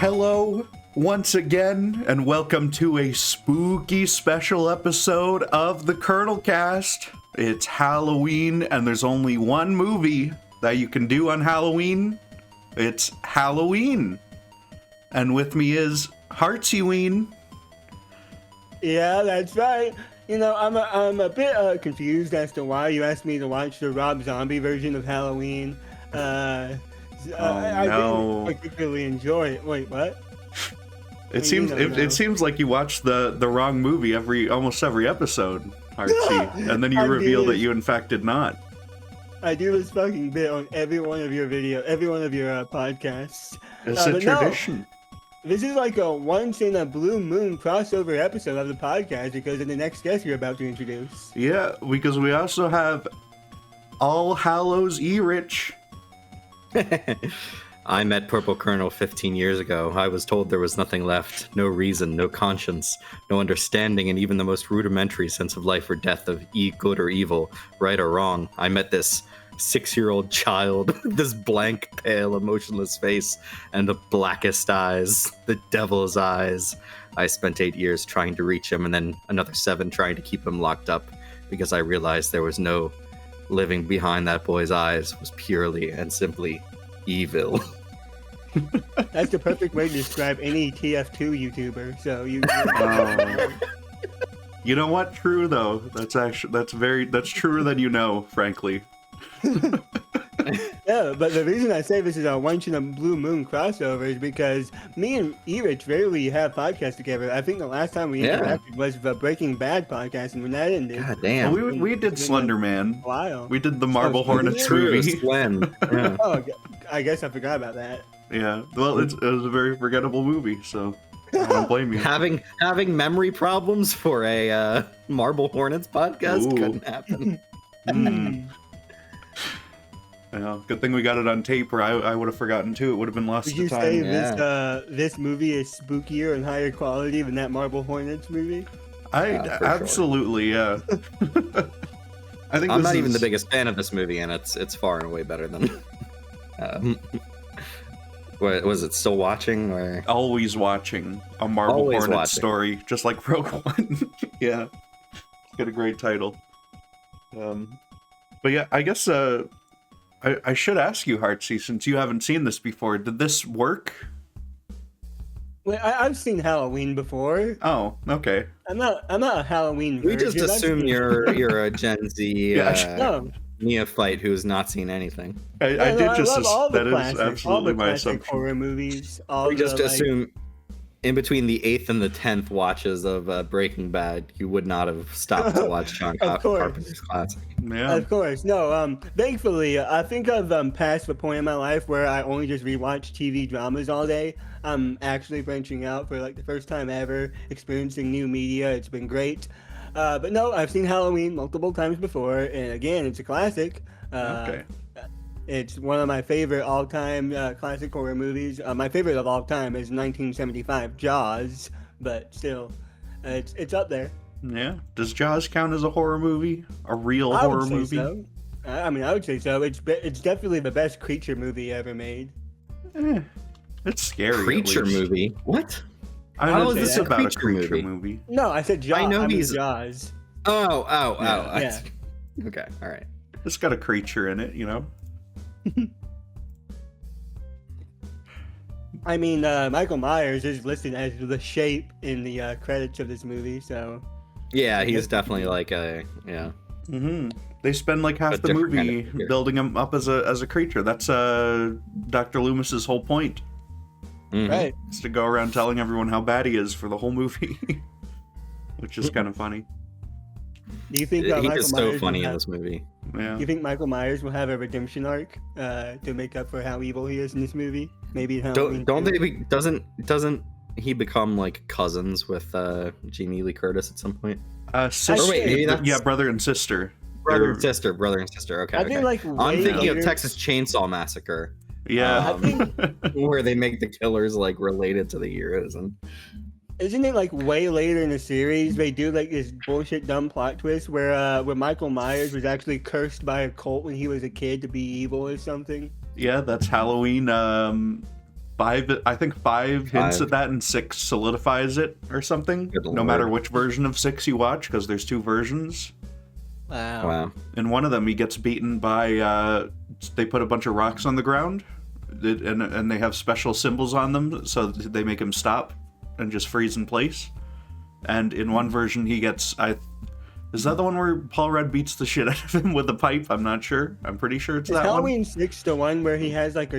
Hello, once again, and welcome to a spooky special episode of the Colonelcast. It's Halloween, and there's only one movie that you can do on Halloween. It's Halloween. And with me is Hartsy. Yeah, that's right. You know, I'm a bit confused as to why you asked me to watch the Rob Zombie version of Halloween. I didn't particularly enjoy it. Wait, what? It seems like you watched the wrong movie almost every episode, Hartsy, and then you reveal that you in fact did not. I do this fucking bit on every one of your podcasts. It's a tradition. No, this is like a once in a blue moon crossover episode of the podcast because of the next guest you're about to introduce. Yeah, because we also have All Hallows Erich. I met Purple Colonel 15 years ago. I was told there was nothing left, no reason, no conscience, no understanding, and even the most rudimentary sense of life or death, of good or evil, right or wrong. I met this 6-year-old child with this blank, pale, emotionless face and the blackest eyes, the devil's eyes. I spent 8 years trying to reach him and then another 7 trying to keep him locked up because I realized there was no living behind that boy's eyes, was purely and simply evil. That's the perfect way to describe any TF2 YouTuber. So you You know what? True though. That's truer than you know, frankly. Yeah, but the reason I say this is a once in a blue moon crossover is because me and Erich rarely have podcasts together. I think the last time we interacted was the Breaking Bad podcast, and when that ended, God damn, we did Slender Man. Wow, we did the Marble Hornets movie. Yeah. Oh, I guess I forgot about that. Yeah, well, it was a very forgettable movie, so I don't blame you. Having memory problems for a Marble Hornets podcast couldn't happen. Yeah, good thing we got it on tape, or I would have forgotten too. It would have been lost to time. Would you say this movie is spookier and higher quality than that Marble Hornets movie? Absolutely, sure. Yeah. I think I'm not even the biggest fan of this movie, and it's far and away better than. Was it still watching or always watching a Marble Hornets story, just like Rogue One? Yeah, got a great title. But yeah, I guess I should ask you, Hartsy, since you haven't seen this before, did this work? Well, I've seen Halloween before. Oh, okay. I'm not a Halloween. We just assume you're a Gen Z neophyte who's not seen anything. I did just assume that is absolutely my assumption. Horror movies. We just assume in between the 8th and the 10th watches of Breaking Bad, you would not have stopped to watch John Carpenter's classic. Yeah. Of course. No, thankfully, I think I've passed the point in my life where I only just rewatch TV dramas all day. I'm actually branching out for like the first time ever, experiencing new media. It's been great. But no, I've seen Halloween multiple times before, and again, it's a classic. Okay. It's one of my favorite all-time classic horror movies. My favorite of all time is 1975 Jaws, but still, it's up there. Yeah. Does Jaws count as a horror movie? A real horror movie? So. I mean, I would say so. It's definitely the best creature movie ever made. It's scary. Creature movie? What? How is this about a creature movie? No, I said Jaws. I know he's Jaws. Oh. Yeah. Okay, all right. It's got a creature in it, you know? I mean, Michael Myers is listed as the shape in the credits of this movie, so... Yeah, he's definitely like a... Yeah. Mm-hmm. They spend like half the movie building him up as a creature. That's Dr. Loomis's whole point. Mm-hmm. Right. It's to go around telling everyone how bad he is for the whole movie. Which is kind of funny. Do you think he Michael is so Myers funny in this movie? Yeah. Do you think Michael Myers will have a redemption arc to make up for how evil he is in this movie? Maybe doesn't he become like cousins with Jamie Lee Curtis at some point? Sister, brother and sister. Brother and sister. Okay. I think I'm thinking of Texas Chainsaw Massacre. Yeah. Where they make the killers like related to the heroes and. Isn't it like way later in the series they do like this bullshit dumb plot twist where Michael Myers was actually cursed by a cult when he was a kid to be evil or something? Yeah, that's Halloween. I think five hints Five. at that, and 6 solidifies it or something. Good No lord. matter which version of 6 you watch, because there's 2 versions. Wow. Wow. In one of them, he gets beaten by. They put a bunch of rocks on the ground, and they have special symbols on them, so they make him stop and just freeze in place. And in one version, he gets. Is that the one where Paul Rudd beats the shit out of him with the pipe? I'm not sure. I'm pretty sure it's Is that one. Halloween 6 the one where he has like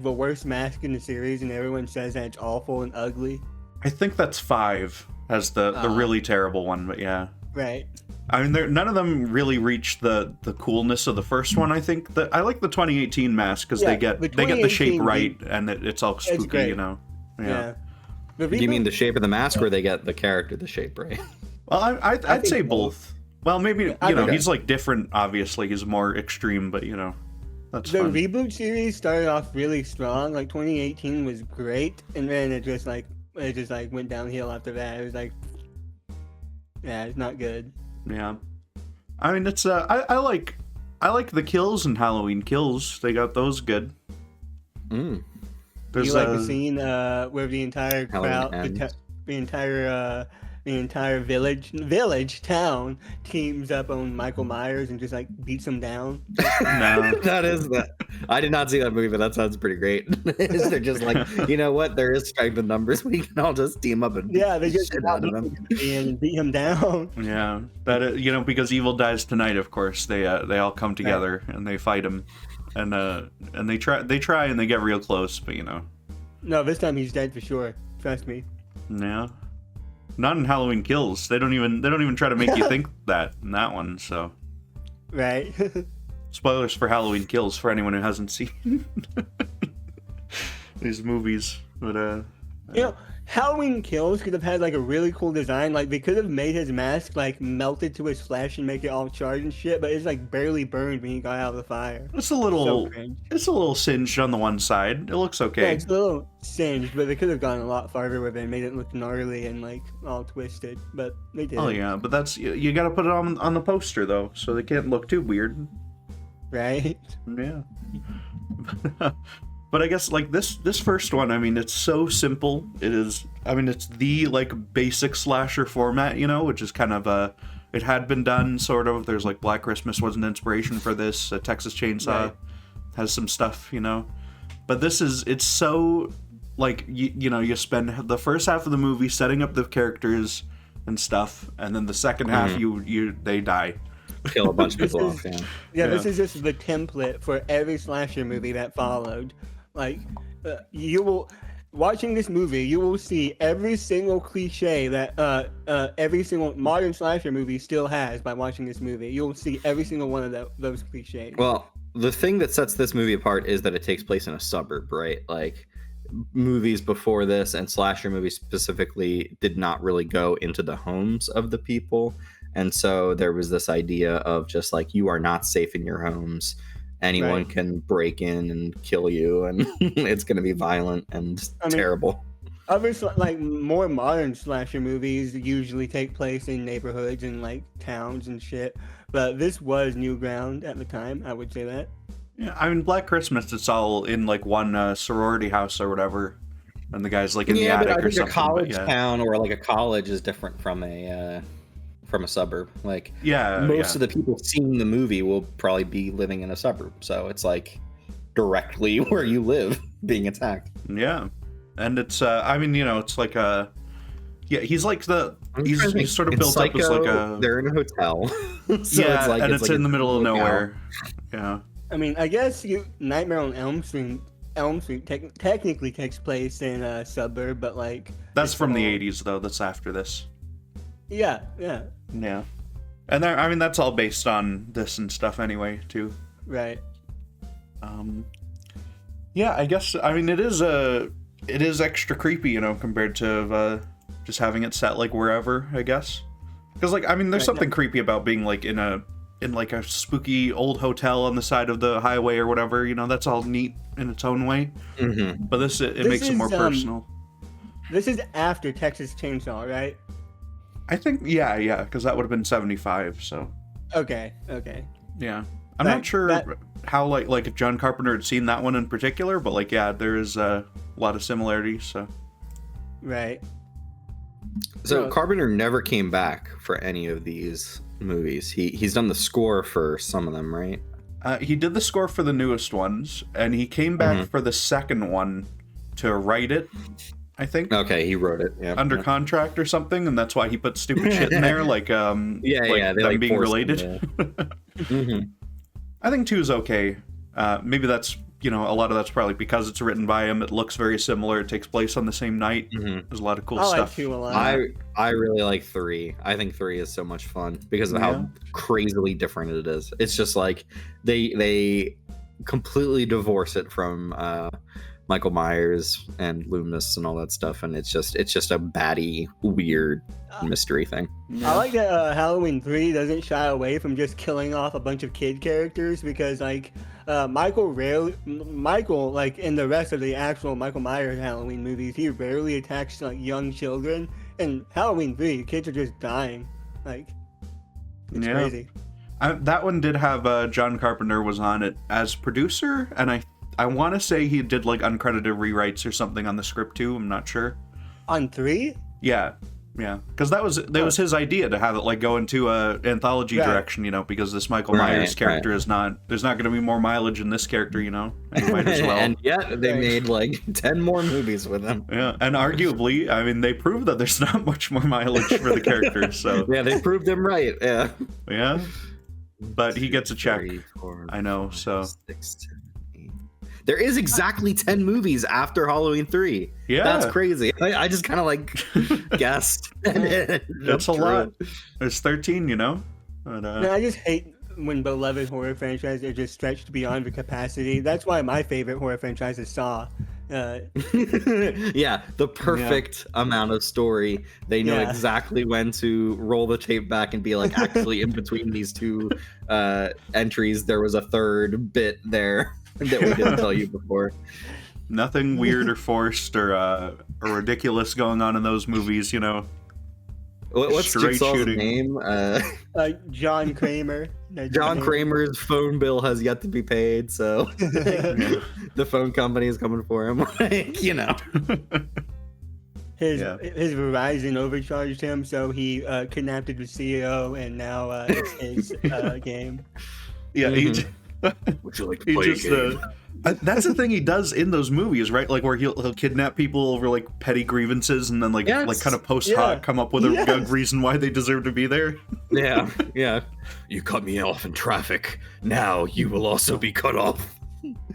the worst mask in the series, and everyone says that it's awful and ugly? I think that's 5 as the really terrible one, but yeah. Right. I mean, none of them really reach the coolness of the first one. I think I like the 2018 mask because they get the shape right, and it's all spooky, great. you know. Yeah. Do you mean the shape of the mask, or they get the character the shape right? Well, I'd say both. Well, maybe he's like different. Obviously, he's more extreme, but that's The fun. reboot series started off really strong. Like 2018 was great, and then it just went downhill after that. It was like, yeah, it's not good. Yeah, I mean, it's I like the kills in Halloween Kills. They got those good. Mm. There's You like the scene where the entire crowd, Halloween the entire village town teams up on Michael Myers and just like beats him down. No. that. I did not see that movie, but that sounds pretty great. They're just like, you know what? There is strength in numbers. We can all just team up and Yeah, they just shit out of them. and beat him down. Yeah, that because Evil Dies Tonight, of course, they all come together and they fight him, and they try and they get real close, but No, this time he's dead for sure. Trust me. yeah. Not in Halloween Kills. They don't even try to make you think that in that one. So, Right. spoilers for Halloween Kills for anyone who hasn't seen these movies. But Halloween Kills could have had like a really cool design. Like they could have made his mask like melted to his flesh and make it all charred and shit, but it's like barely burned when he got out of the fire. it's a little So cringe. singed on the one side. It looks Yeah, okay. it's a little singed, but they could have gone a lot farther with it and made it look gnarly and like all twisted. But they did. Oh yeah, but that's you got to put it on the poster though, so they can't look too weird. Right? Yeah. But I guess like this first one, I mean, it's so simple. It is. I mean, it's the like basic slasher format, which is kind of it had been done sort of. There's like Black Christmas was an inspiration for this. Texas Chainsaw has some stuff, But it's so like you spend the first half of the movie setting up the characters and stuff, and then the second half they die. Kill a bunch of people off. Yeah. This is just the template for every slasher movie that followed. Like, watching this movie, you will see every single cliche that every single modern slasher movie still has by watching this movie. You'll see every single one of those cliches. Well, the thing that sets this movie apart is that it takes place in a suburb, right? Like, movies before this and slasher movies specifically did not really go into the homes of the people. And so there was this idea of just like, you are not safe in your homes. Anyone can break in and kill you, and it's going to be violent and terrible. Other like more modern slasher movies usually take place in neighborhoods and like towns and shit, but this was new ground at the time. I would say that. Yeah, I mean, Black Christmas, it's all in like one sorority house or whatever, and the guy's like in the attic or something. A college town or like a college is different from a suburb. Like, most of the people seeing the movie will probably be living in a suburb, so it's like directly where you live being attacked. Yeah, and it's I mean, it's like he's like he's sort of built up as like a. They're in a hotel. So it's like, and it's in the middle of nowhere. Yeah. I mean, I guess Nightmare on Elm Street technically takes place in a suburb, but like that's from the 80s though. That's after this. Yeah. And I mean, that's all based on this and stuff anyway, too. Right. Yeah, I guess, I mean, it is extra creepy, compared to just having it set like wherever, I guess. Because like, I mean, there's something creepy about being like in like a spooky old hotel on the side of the highway or whatever, that's all neat in its own way. Mm-hmm. But this makes it more personal. This is after Texas Chainsaw, right? I think, yeah, because that would have been 75, so. Okay. Yeah. I'm not sure how, like if John Carpenter had seen that one in particular, but, like, yeah, there is, a lot of similarities. So Right. So No. Carpenter never came back for any of these movies. He's done the score for some of them, right? he did the score for the newest ones, and he came back for the second one to write it, I think. Okay, he wrote it. Yeah. Under contract or something, and that's why he put stupid shit in there, like they them being forced related. him, yeah. I think 2 is okay. Maybe that's, a lot of that's probably because it's written by him. It looks very similar. It takes place on the same night. There's a lot of cool I like stuff. 2 a lot. I really like 3. I think 3 is so much fun because of how crazily different it is. It's just like they completely divorce it from Michael Myers and Loomis and all that stuff, and it's just a batty, weird mystery thing. I like that Halloween 3 doesn't shy away from just killing off a bunch of kid characters, because like Michael, like in the rest of the actual Michael Myers Halloween movies, he rarely attacks like young children. In Halloween 3, kids are just dying. Like, it's crazy. That one did have John Carpenter was on it as producer, and I want to say he did like uncredited rewrites or something on the script too. I'm not sure. On 3? Yeah, because that was his idea to have it like go into a anthology direction, because this Michael Myers character is not. There's not going to be more mileage in this character, and you might as well. And yet they made like 10 more movies with him. Yeah, and arguably, I mean, they proved that there's not much more mileage for the character. So yeah, they proved him right. Yeah, but he gets a check. 3, 4, I know. 5, So 6, 7, 8. There is exactly 10 movies after Halloween 3. Yeah, that's crazy. I just kind of like guessed. That's a lot. There's 13, But, I just hate when beloved horror franchises are just stretched beyond the capacity. That's why my favorite horror franchise is Saw. Yeah, the perfect amount of story. They know exactly when to roll the tape back and be like, actually, in between these 2 entries, there was a third bit there that we didn't tell you before. Nothing weird or forced or ridiculous going on in those movies, What's Straight Jigsaw's shooting. name? John Kramer. John Kramer's phone bill has yet to be paid, so the phone company is coming for him. His Verizon overcharged him, so he kidnapped the CEO, and now it's his game. Yeah, Would you like to play a game? That's the thing he does in those movies, right? Like where he'll kidnap people over like petty grievances, and then like kind of post hoc come up with a good reason why they deserve to be there. Yeah. You cut me off in traffic. Now you will also be cut off.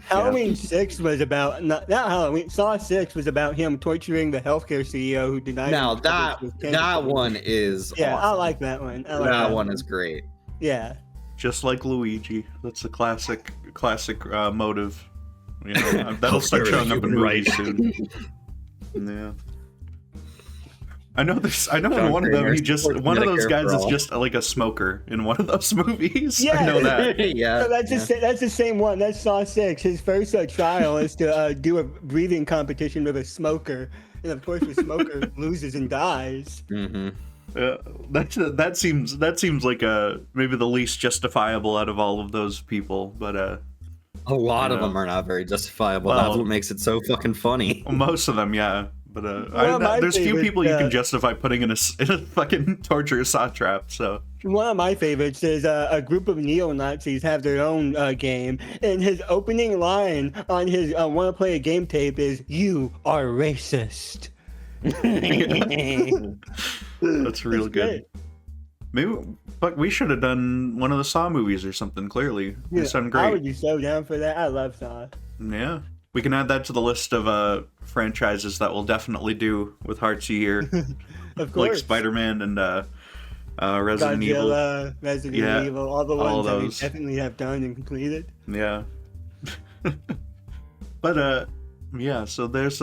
Halloween 6 was about not Halloween. Saw 6 was about him torturing the healthcare CEO who denied. Now that one is awesome. I like that one. That one is great. Yeah. Just like Luigi, that's a classic motive. That'll start showing up in movies soon. Yeah. I know in one of them one of those guys is just like a smoker in one of those movies. Yeah. I know that. Yeah. So that's the same one. That's Saw 6. His first trial is to do a breathing competition with a smoker, and of course the smoker loses and dies. Mm-hmm. That seems like maybe the least justifiable out of all of those people, but a lot of them are not very justifiable. That's what makes it so fucking funny. Most of them, yeah. But there's few people you can justify putting in a fucking torture saw trap. So one of my favorites is a group of neo-Nazis have their own game, and his opening line on his "Want to Play a Game" tape is "You are racist." That's real good. Maybe, but we should have done one of the Saw movies or something. Clearly, they sound great. I would be so down for that. I love Saw. Yeah, we can add that to the list of franchises that we'll definitely do with Hartsy here. Of course, like Spider-Man and Resident Godzilla, Evil. Resident Evil, all the ones that we those. definitely have done and completed. Yeah. But so there's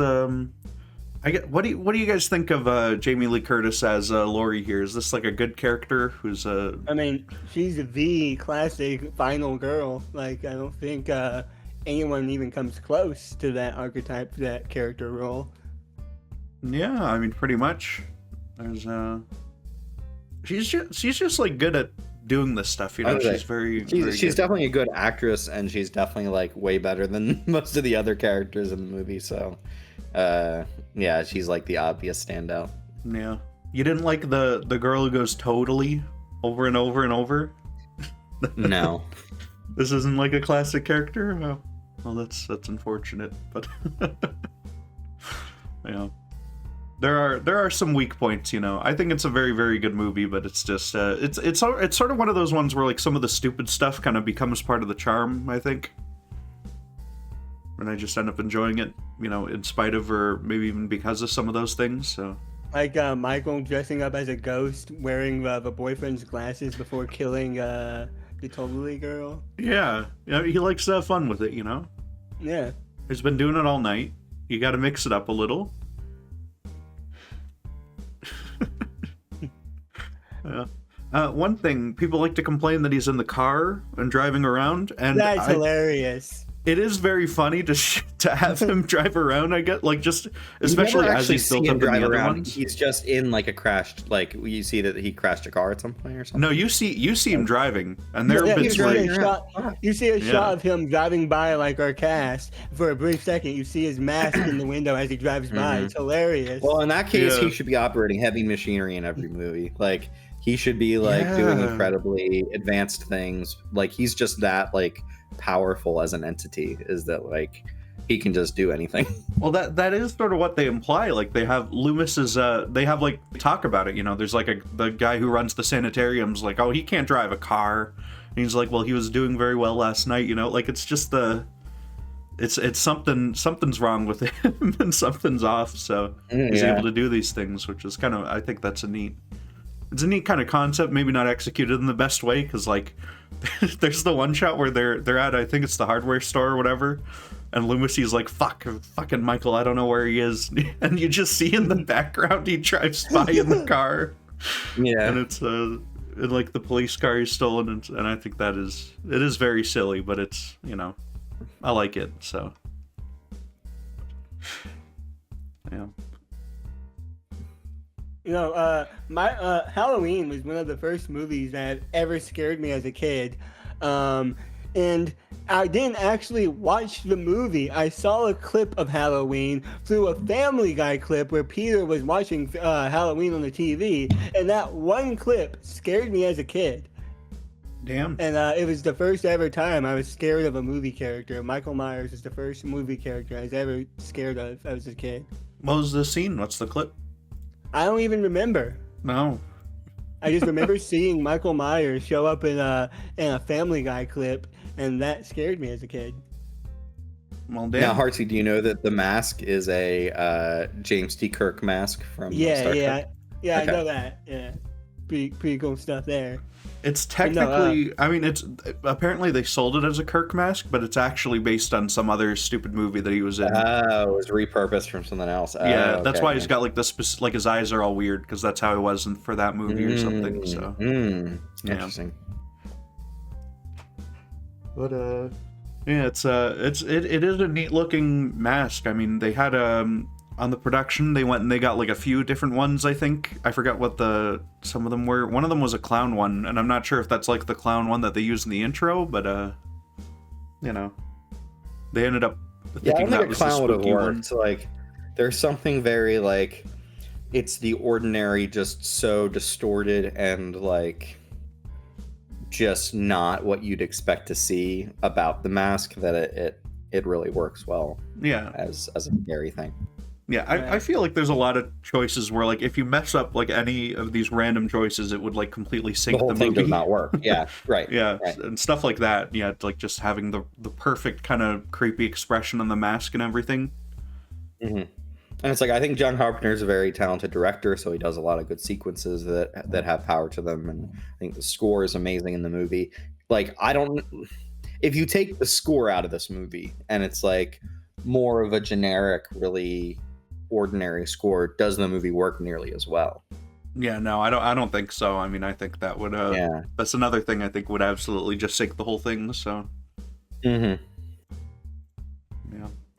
what do you guys think of Jamie Lee Curtis as Laurie here? Is this like a good character who's I mean, she's the classic final girl. Like, I don't think anyone even comes close to that archetype, that character role. Yeah, I mean, pretty much. There's she's just like good at doing this stuff. You know, she's very she's good. definitely a good actress, and she's definitely like way better than most of the other characters in the movie. So, yeah, she's like the obvious standout. Yeah, you didn't like the girl who goes totally over and over and over? No. This isn't like a classic character? Oh, well, that's unfortunate, but yeah. There are some weak points, you know. I think it's a very, very good movie, but it's just it's sort of one of those ones where like some of the stupid stuff kind of becomes part of the charm, I think. And I just end up enjoying it, you know, in spite of or maybe even because of some of those things. So Like Michael dressing up as a ghost, wearing the boyfriend's glasses before killing the totally girl. yeah, he likes to have fun with it, you know. Yeah. He's been doing it all night. You got to mix it up a little. One thing, people like to complain that he's in the car and driving around, and That's hilarious. It is very funny to have him drive around. I get like just especially as he's built up in the other ones. He's just in like a crashed, like you see that he crashed a car at some point or something. No, you see him driving, and there have been you see a shot of him driving by like our cast for a brief second. You see his mask in the window as he drives by. It's hilarious. Well, in that case, he should be operating heavy machinery in every movie. Like he should be like doing incredibly advanced things. Like he's just that like powerful as an entity, is that like he can just do anything. Well, that is sort of what they imply. Like they have Loomis's they have like talk about it, you know. There's like the guy who runs the sanitarium's like, oh, he can't drive a car, and he's like, well, he was doing very well last night, you know. Like it's just it's something's wrong with him and something's off, so he's able to do these things, which is kind of, I think that's a neat kind of concept, maybe not executed in the best way, because like there's the one shot where they're at, I think it's the hardware store or whatever, and Loomis like, fucking Michael, I don't know where he is, and you just see in the background he drives by in the car, and it's and like the police car he's stolen, and I think it is very silly, but it's, you know, I like it, so yeah. You know, my Halloween was one of the first movies that ever scared me as a kid. And I didn't actually watch the movie. I saw a clip of Halloween through a Family Guy clip where Peter was watching Halloween on the TV. And that one clip scared me as a kid. Damn. And it was the first ever time I was scared of a movie character. Michael Myers is the first movie character I was ever scared of as a kid. What was the scene? What's the clip? I don't even remember. No. I just remember seeing Michael Myers show up in a Family Guy clip, and that scared me as a kid. Well, damn. Now, Hartsy, do you know that the mask is a James T. Kirk mask from Star Trek? Yeah, okay. I know that. Yeah, pretty cool stuff there. It's technically, I mean, it's apparently they sold it as a Kirk mask, but it's actually based on some other stupid movie that he was in. Oh, it was repurposed from something else. Yeah, that's why he's got like like his eyes are all weird, because that's how he was for that movie or something. So interesting. But yeah, it is a neat looking mask. I mean, they had on the production, they went and they got like a few different ones, I think. I forgot what some of them were. One of them was a clown one, and I'm not sure if that's like the clown one that they used in the intro, but you know, they ended up thinking that was the spooky one. So like, there's something very like, it's the ordinary just so distorted and like just not what you'd expect to see about the mask that it really works well. Yeah, as a scary thing. Yeah, I feel like there's a lot of choices where, like, if you mess up, like, any of these random choices, it would, like, completely sink the movie. The whole thing does not work. Yeah, right. Yeah, right. And stuff like that. Yeah, like, just having the perfect kind of creepy expression on the mask and everything. Mm-hmm. And it's like, I think John Carpenter is a very talented director, so he does a lot of good sequences that have power to them, and I think the score is amazing in the movie. Like, if you take the score out of this movie, and it's, like, more of a generic, really ordinary score, does the movie work nearly as well? Yeah, no, I don't think so. I mean, I think that would that's another thing I think would absolutely just sink the whole thing, so yeah,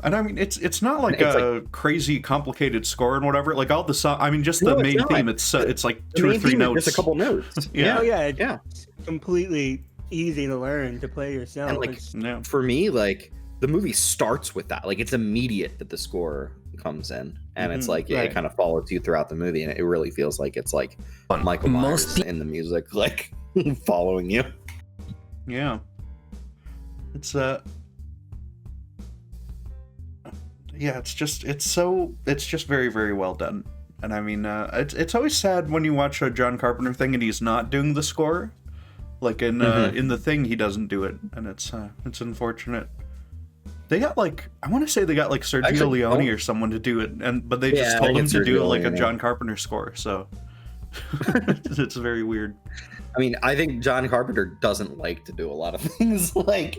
And I mean, it's not like It's a crazy complicated score and whatever. Like all the song, I mean, just the No, it's main not. theme. It's like The 2 or main 3 theme is notes. just a couple notes. Yeah. Oh yeah, it's Yeah. completely easy to learn to play yourself. And like It's- Yeah. for me, like the movie starts with that. Like it's immediate that the score comes in, and it's Mhm. like Right. it kind of follows you throughout the movie, and it really feels like it's like Michael Myers in the music, like following you. Yeah. It's yeah, it's just very, very well done. And I mean, it's always sad when you watch a John Carpenter thing and he's not doing the score. Like in The Thing, he doesn't do it, and it's unfortunate. They got like, I want to say they got like Sergio Actually, Leone or someone to do it, but they just Yeah, told I him think to do Sergio like a Leone. John Carpenter score. So it's very weird. I mean, I think John Carpenter doesn't like to do a lot of things. Like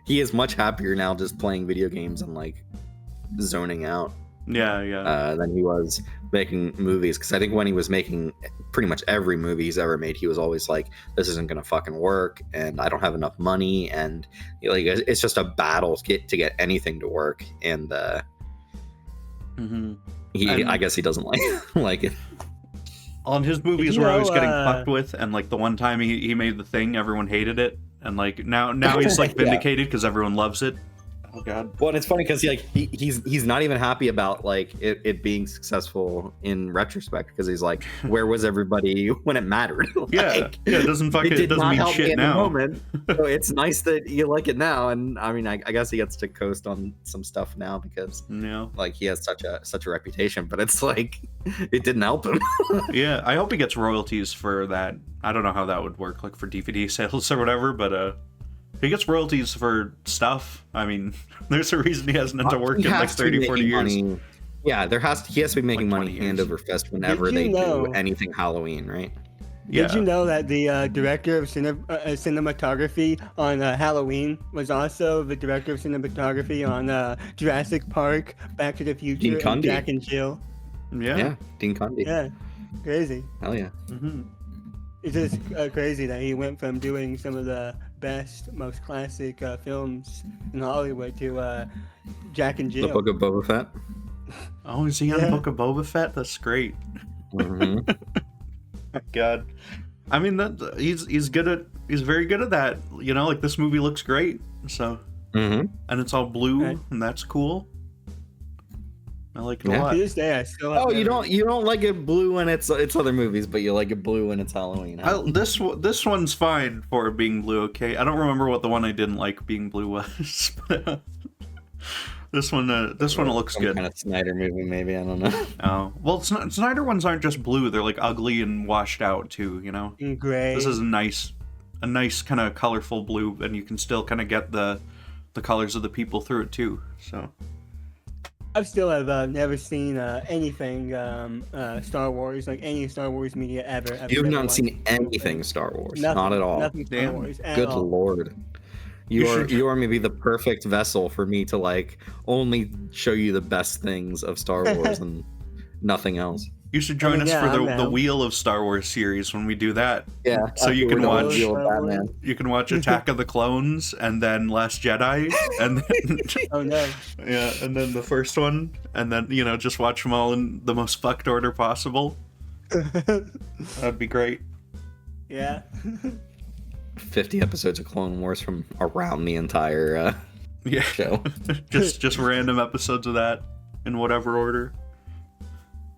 he is much happier now just playing video games and like zoning out Yeah. than he was making movies. Because I think when he was making pretty much every movie he's ever made, he was always like, "This isn't gonna fucking work, and I don't have enough money, and like it's just a battle to get anything to work." And Mm-hmm. I guess he doesn't like it. On his movies You where I was know, getting fucked with, and like the one time he made The Thing, everyone hated it, and like now he's like Yeah. vindicated because everyone loves it. Oh god. Well, and it's funny because he's not even happy about like it being successful in retrospect, because he's like, where was everybody when it mattered? Yeah, it doesn't fucking, it doesn't mean shit in the now. moment. So it's nice that you like it now, and I mean, I guess he gets to coast on some stuff now because Yeah, like he has such a reputation, but it's like it didn't help him. yeah. I hope he gets royalties for that. I don't know how that would work, like for DVD sales or whatever, but he gets royalties for stuff. I mean, there's a reason he hasn't had to work He in like has to be 30, 40 making years. money. Yeah, he has to be making Like money 20 years. hand over fist whenever Did they you know- do anything Halloween, right? Yeah. Did you know that the director of cinematography on Halloween was also the director of cinematography on Jurassic Park, Back to the Future, Dean and Cundey. Jack and Jill? Yeah, Dean Cundey. Yeah, crazy. Hell yeah. Mhm. It's just crazy that he went from doing some of the best, most classic films in Hollywood to Jack and Jill. The Book of Boba Fett. Oh, is he on Yeah. Book of Boba Fett? That's great. Mhm. God, I mean that he's very good at that. You know, like this movie looks great. So, Mhm. and it's all blue, Right. and that's cool. I like it a Yeah. lot. To this day, I still have Oh, you never- don't like it blue when it's other movies, but you like it blue when it's Halloween. Huh? This one's fine for being blue. Okay, I don't remember what the one I didn't like being blue was. But, this one looks Some good. kind of Snyder movie, maybe. I don't know. Oh, well, Snyder ones aren't just blue; they're like ugly and washed out too. You know, in gray. this is a nice kind of colorful blue, and you can still kind of get the colors of the people through it too. So I still have never seen anything Star Wars, like any Star Wars media ever. I've You've never not watched seen anything Star Wars, nothing, not at all. Nothing Star Damn. Wars at Good all. lord. You should- You are maybe the perfect vessel for me to like only show you the best things of Star Wars and nothing else. you should join us yeah, for I'm the down. Wheel of Star Wars series when we do that. Yeah. So you after can we're done watch- with Wheel of Batman. You can watch Attack of the Clones and then Last Jedi, and then Oh no. yeah, and then the first one, and then just watch them all in the most fucked order possible. That'd be great. Yeah. 50 episodes of Clone Wars from around the entire Yeah, show. just random episodes of that in whatever order.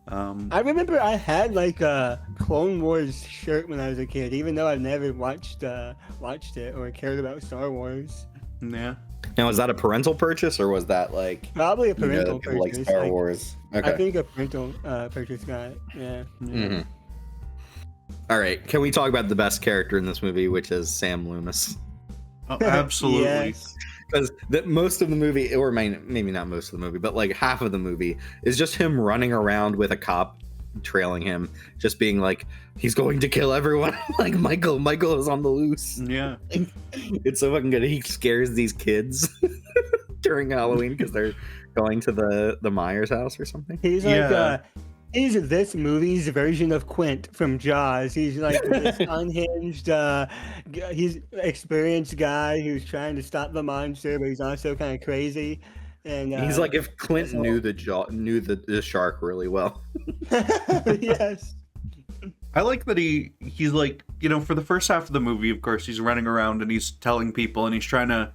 I remember I had like a Clone Wars shirt when I was a kid, even though I've never watched it or cared about Star Wars. Yeah. Now, was that a parental purchase or was that like Probably a you know, parental people like purchase. Star like, Wars? I Okay. think a parental purchase got it. Yeah. hmm All right. Can we talk about the best character in this movie, which is Sam Loomis? Oh, absolutely. Yes. Because most of the movie, or maybe not most of the movie, but like half of the movie is just him running around with a cop trailing him, just being like, he's going to kill everyone. Like Michael is on the loose. Yeah. It's so fucking good. He scares these kids during Halloween because they're going to the Myers house or something. He's like Yeah. He's this movie's version of Quint from Jaws. He's like this unhinged, he's experienced guy who's trying to stop the monster, but he's also kind of crazy. And He's like if Clint knew the shark really well. yes. I like that he's like, you know, for the first half of the movie, of course, he's running around and he's telling people and he's trying to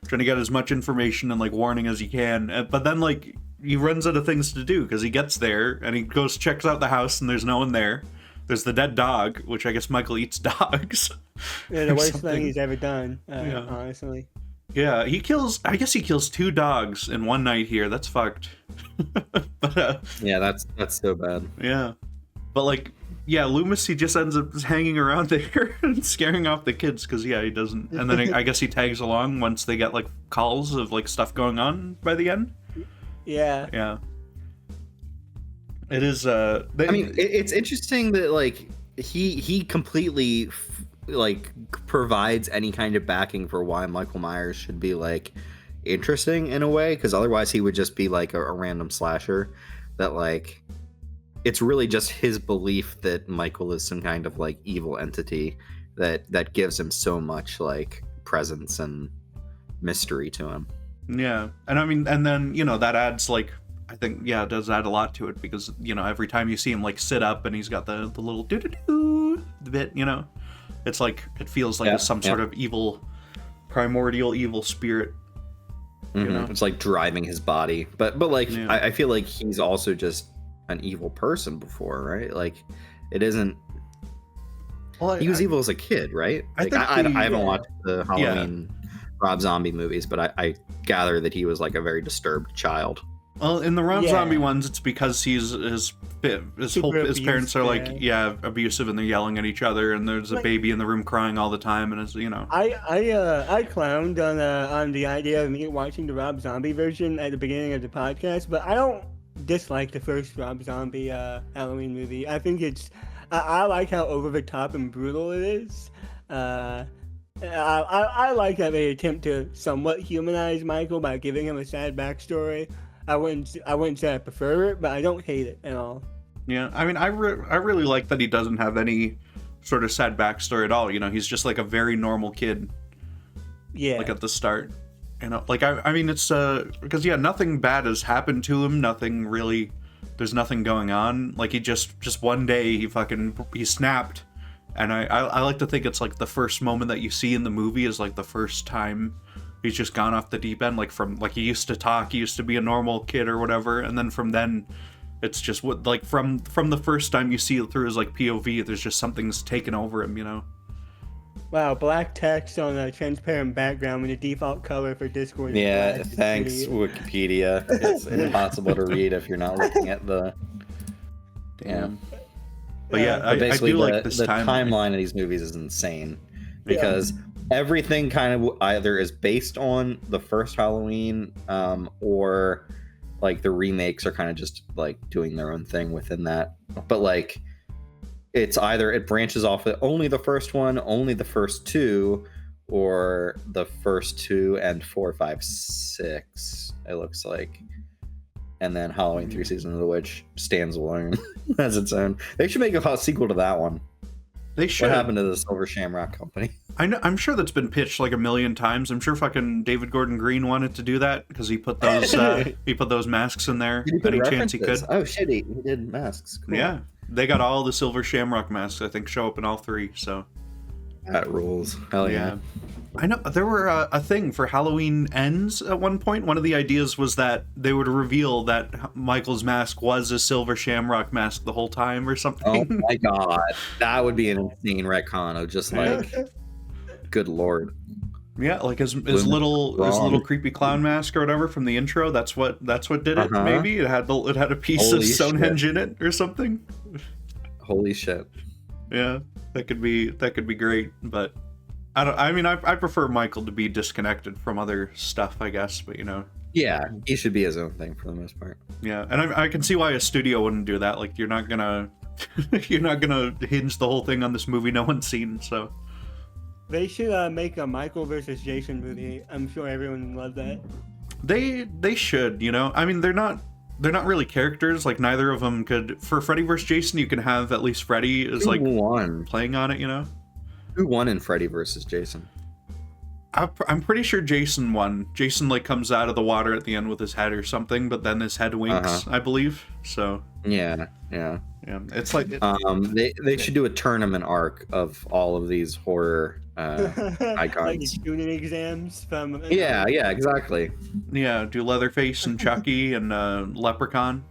get as much information and like warning as he can. But then like he runs out of things to do because he gets there and he goes checks out the house and there's no one there. There's the dead dog, which I guess Michael eats dogs. Yeah, the worst thing he's ever done, honestly. Yeah, I guess he kills 2 dogs in one night here. That's fucked. But, yeah, that's so bad. Yeah. But like, yeah, Loomis, he just ends up hanging around there and scaring off the kids because, yeah, he doesn't. And then I guess he tags along once they get like calls of like stuff going on by the end. Yeah. Yeah. It is. I mean, it's interesting that like he completely like provides any kind of backing for why Michael Myers should be like interesting in a way, because otherwise he would just be like a random slasher that like. It's really just his belief that Michael is some kind of like evil entity that gives him so much like presence and mystery to him. Yeah. And I mean, and then, you know, that adds like, I think, yeah, it does add a lot to it because, you know, every time you see him like sit up and he's got the little doo-doo-doo bit, you know, it's like, it feels like some sort of evil, primordial evil spirit. You know? It's like driving his body. But like, yeah. I feel like he's also just an evil person before, right? Like it isn't. Well, he was evil as a kid, right? Like, I haven't watched the Halloween Rob Zombie movies, but I gather that he was like a very disturbed child. Well, in the Rob Zombie ones, it's because his parents are like abusive and they're yelling at each other and there's a baby in the room crying all the time and it's, you know. I clowned on the idea of me watching the Rob Zombie version at the beginning of the podcast, but I don't dislike the first Rob Zombie Halloween movie. I think I like how over the top and brutal it is. I like that they attempt to somewhat humanize Michael by giving him a sad backstory. I wouldn't say I prefer it, but I don't hate it at all. Yeah, I mean, I really like that he doesn't have any sort of sad backstory at all. You know, he's just like a very normal kid. Yeah. Like at the start. You know, like, I mean, it's, because, yeah, nothing bad has happened to him, nothing really, there's nothing going on, like, he just one day, he snapped, and I like to think it's, like, the first moment that you see in the movie is, like, the first time he's just gone off the deep end, like, from, like, he used to talk, he used to be a normal kid or whatever, and then from then, it's just, what like, from the first time you see it through his, like, POV, there's just something's taken over him, you know? Wow, black text on a transparent background with the default color for Discord. Yeah, thanks, Wikipedia. It's impossible to read if you're not looking at the... Damn. But yeah, I do like this timeline of these movies is insane. Because everything kind of either is based on the first Halloween, or like the remakes are kind of just like doing their own thing within that. But like... it's either it branches off of only the first one, only the first 2, or the first 2 and 4, 5, 6, it looks like. And then Halloween 3 Season of the Witch stands alone as its own. They should make a sequel to that one. They should. What happened to the Silver Shamrock Company? I'm sure that's been pitched like a million times. I'm sure fucking David Gordon Green wanted to do that because he put those masks in there any chance he could. Oh shit, he did masks. Cool. Yeah. They got all the Silver Shamrock masks, I think, show up in all 3, so... That rules. Hell yeah. I know, there were a thing for Halloween Ends at one point. One of the ideas was that they would reveal that Michael's mask was a Silver Shamrock mask the whole time or something. Oh my god. That would be an insane retcon of just like... good lord. Yeah, like his little creepy clown mask or whatever from the intro. That's what did it. Maybe it had a piece of Stonehenge in it or something. Holy shit! Yeah, that could be great. But I prefer Michael to be disconnected from other stuff, I guess. But you know. Yeah, he should be his own thing for the most part. Yeah, and I can see why a studio wouldn't do that. Like you're not gonna hinge the whole thing on this movie no one's seen. So. They should make a Michael versus Jason movie. I'm sure everyone would love that. They should, you know. I mean, they're not they're not really characters. Like neither of them could. For Freddy vs. Jason, you can have at least Freddy is like playing on it. You know, who won in Freddy vs. Jason? I'm pretty sure Jason won. Jason like comes out of the water at the end with his head or something, but then his head winks, I believe. So yeah. It's like they should do a tournament arc of all of these horror icons. Like student exams from. Yeah, exactly. Yeah, do Leatherface and Chucky and Leprechaun.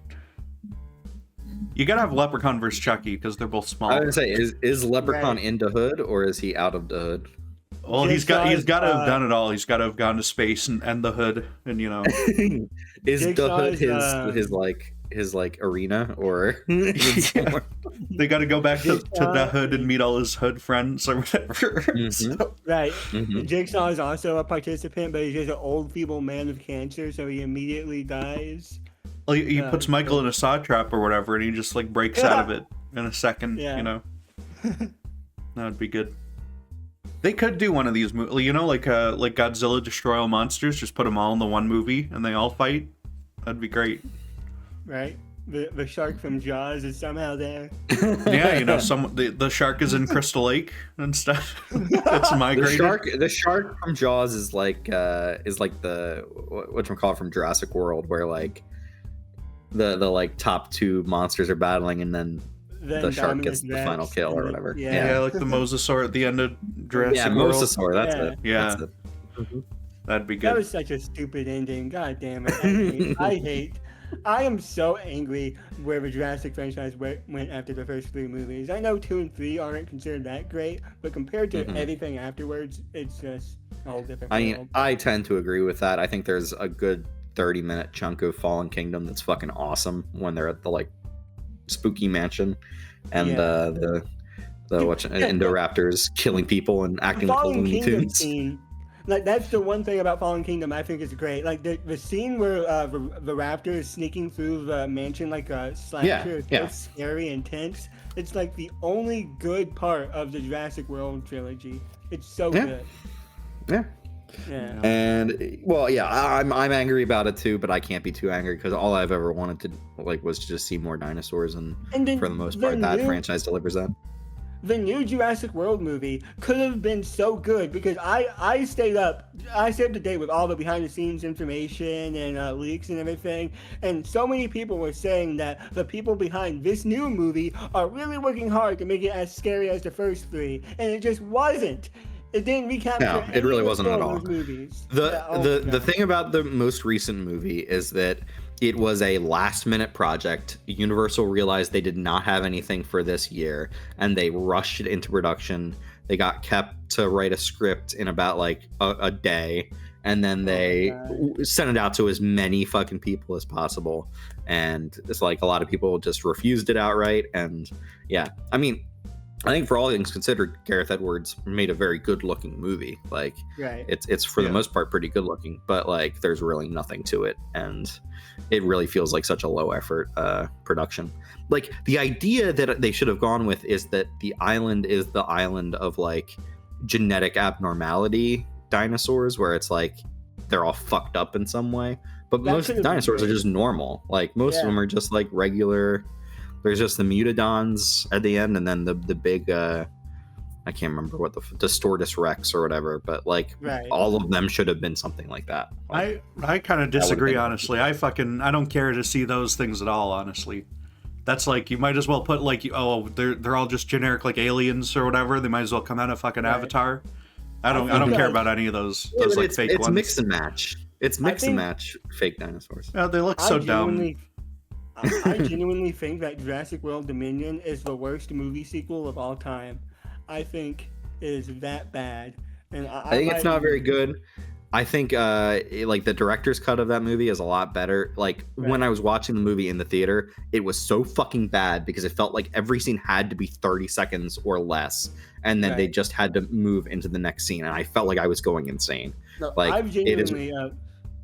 You gotta have Leprechaun versus Chucky because they're both small. I was gonna say, is Leprechaun into hood or is he out of the hood? Well, he's got to have done it all. He's got to have gone to space and the hood, and you know. Is the hood his arena, or they got to go back to the hood and meet all his hood friends or whatever. So. Right. Jigsaw is also a participant, but he's just an old, feeble man with cancer, so he immediately dies. Well, he puts Michael in a saw trap or whatever, and he just like breaks out of it in a second. Yeah. You know, that would be good. They could do one of these movies, you know, like Godzilla Destroy All Monsters. Just put them all in the one movie and they all fight. That'd be great. Right. The shark from Jaws is somehow there. Yeah, you know, the shark is in Crystal Lake and stuff. It's migrated. The shark from Jaws is like the whatchamacallit from Jurassic World, where like the like top two monsters are battling and then the shark gets the final kill or whatever. Yeah, like the mosasaur at the end of Jurassic World. Yeah, mosasaur, that's it. Yeah. That's it. Mm-hmm. That'd be good. That was such a stupid ending. God damn it. I am so angry where the Jurassic franchise went after the first three movies. I know 2 and 3 aren't considered that great, but compared to everything afterwards, it's just a whole different world. I tend to agree with that. I think there's a good 30-minute chunk of Fallen Kingdom that's fucking awesome when they're at the like spooky mansion and the Indoraptors killing people and acting like Looney Tunes. Like that's the one thing about Fallen Kingdom I think is great. Like the scene where the raptor is sneaking through the mansion like a slasher, it's so scary and tense. It's like the only good part of the Jurassic World trilogy. It's so good. Yeah. And well, I'm angry about it too, but I can't be too angry because all I've ever wanted to like was to just see more dinosaurs, and for the most part, that franchise delivers that. The new Jurassic World movie could have been so good because I stayed up to date with all the behind the scenes information and leaks and everything, and so many people were saying that the people behind this new movie are really working hard to make it as scary as the first three, and it just wasn't. It didn't recapture. No, it really wasn't at all. Movies. The thing about the most recent movie is that it was a last-minute project. Universal realized they did not have anything for this year, and they rushed it into production. They got kept to write a script in about like a day, and then they sent it out to as many fucking people as possible. And it's like a lot of people just refused it outright. And yeah, I mean, I think for all things considered, Gareth Edwards made a very good-looking movie. Like, it's for the most part pretty good-looking, but like, there's really nothing to it, and it really feels like such a low-effort production. Like, the idea that they should have gone with is that the island is the island of like genetic abnormality dinosaurs, where it's like they're all fucked up in some way. But most dinosaurs are just normal. Like, most of them are just like regular. There's just the Mutodons at the end, and then the big, I can't remember what the Distortus Rex or whatever, but like all of them should have been something like that. Like, I kind of disagree, honestly. I don't care to see those things at all, honestly. That's like, you might as well put like, they're all just generic like aliens or whatever. They might as well come out of fucking Avatar. I don't care about any of those like fake ones. It's mix and match. It's mix and match fake dinosaurs. Oh, they look so dumb. I genuinely think that Jurassic World Dominion is the worst movie sequel of all time. I think it is that bad, and I think it's not very good. I think like the director's cut of that movie is a lot better. Like when I was watching the movie in the theater, it was so fucking bad because it felt like every scene had to be 30 seconds or less, and then they just had to move into the next scene, and I felt like I was going insane. No, like I've genuinely.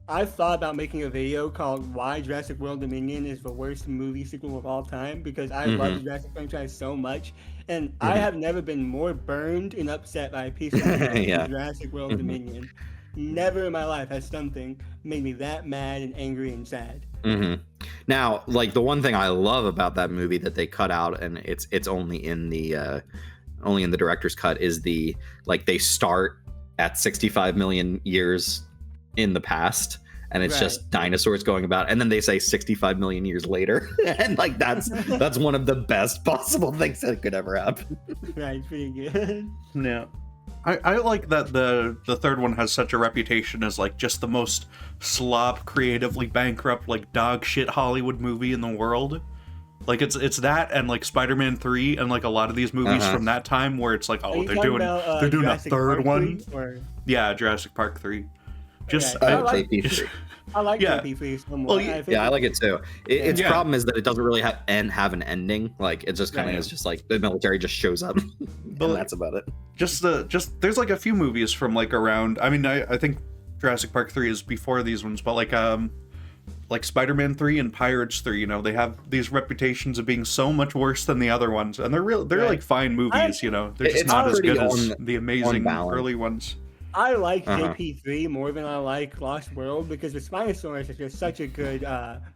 I've thought about making a video called Why Jurassic World Dominion is the worst movie sequel of all time, because I love the Jurassic franchise so much, and I have never been more burned and upset by a piece of Jurassic World Dominion. Never in my life has something made me that mad and angry and sad. Mm-hmm. Now, like the one thing I love about that movie that they cut out, and it's only in the director's cut, is the like they start at 65 million years in the past, and it's just dinosaurs going about, and then they say 65 million years later, and like that's one of the best possible things that could ever happen. Right, pretty good. Yeah. I like that the third one has such a reputation as like just the most slop, creatively bankrupt, like dog shit Hollywood movie in the world. Like it's that and like Spider-Man 3 and like a lot of these movies from that time where it's like, oh, they're doing a third one. Yeah, Jurassic Park 3. Just I like JP3. I like JP3 somewhat. Well, I like it too. Its problem is that it doesn't really have an ending. Like it just kind of is just like the military just shows up, and that's about it. Just there's like a few movies from like around. I mean, I think Jurassic Park 3 is before these ones, but like Spider-Man 3 and Pirates 3, you know, they have these reputations of being so much worse than the other ones, and they're like fine movies, you know. They're just not as good as the amazing early ones. I like JP3 more than I like Lost World because the Spinosaurus is just such a good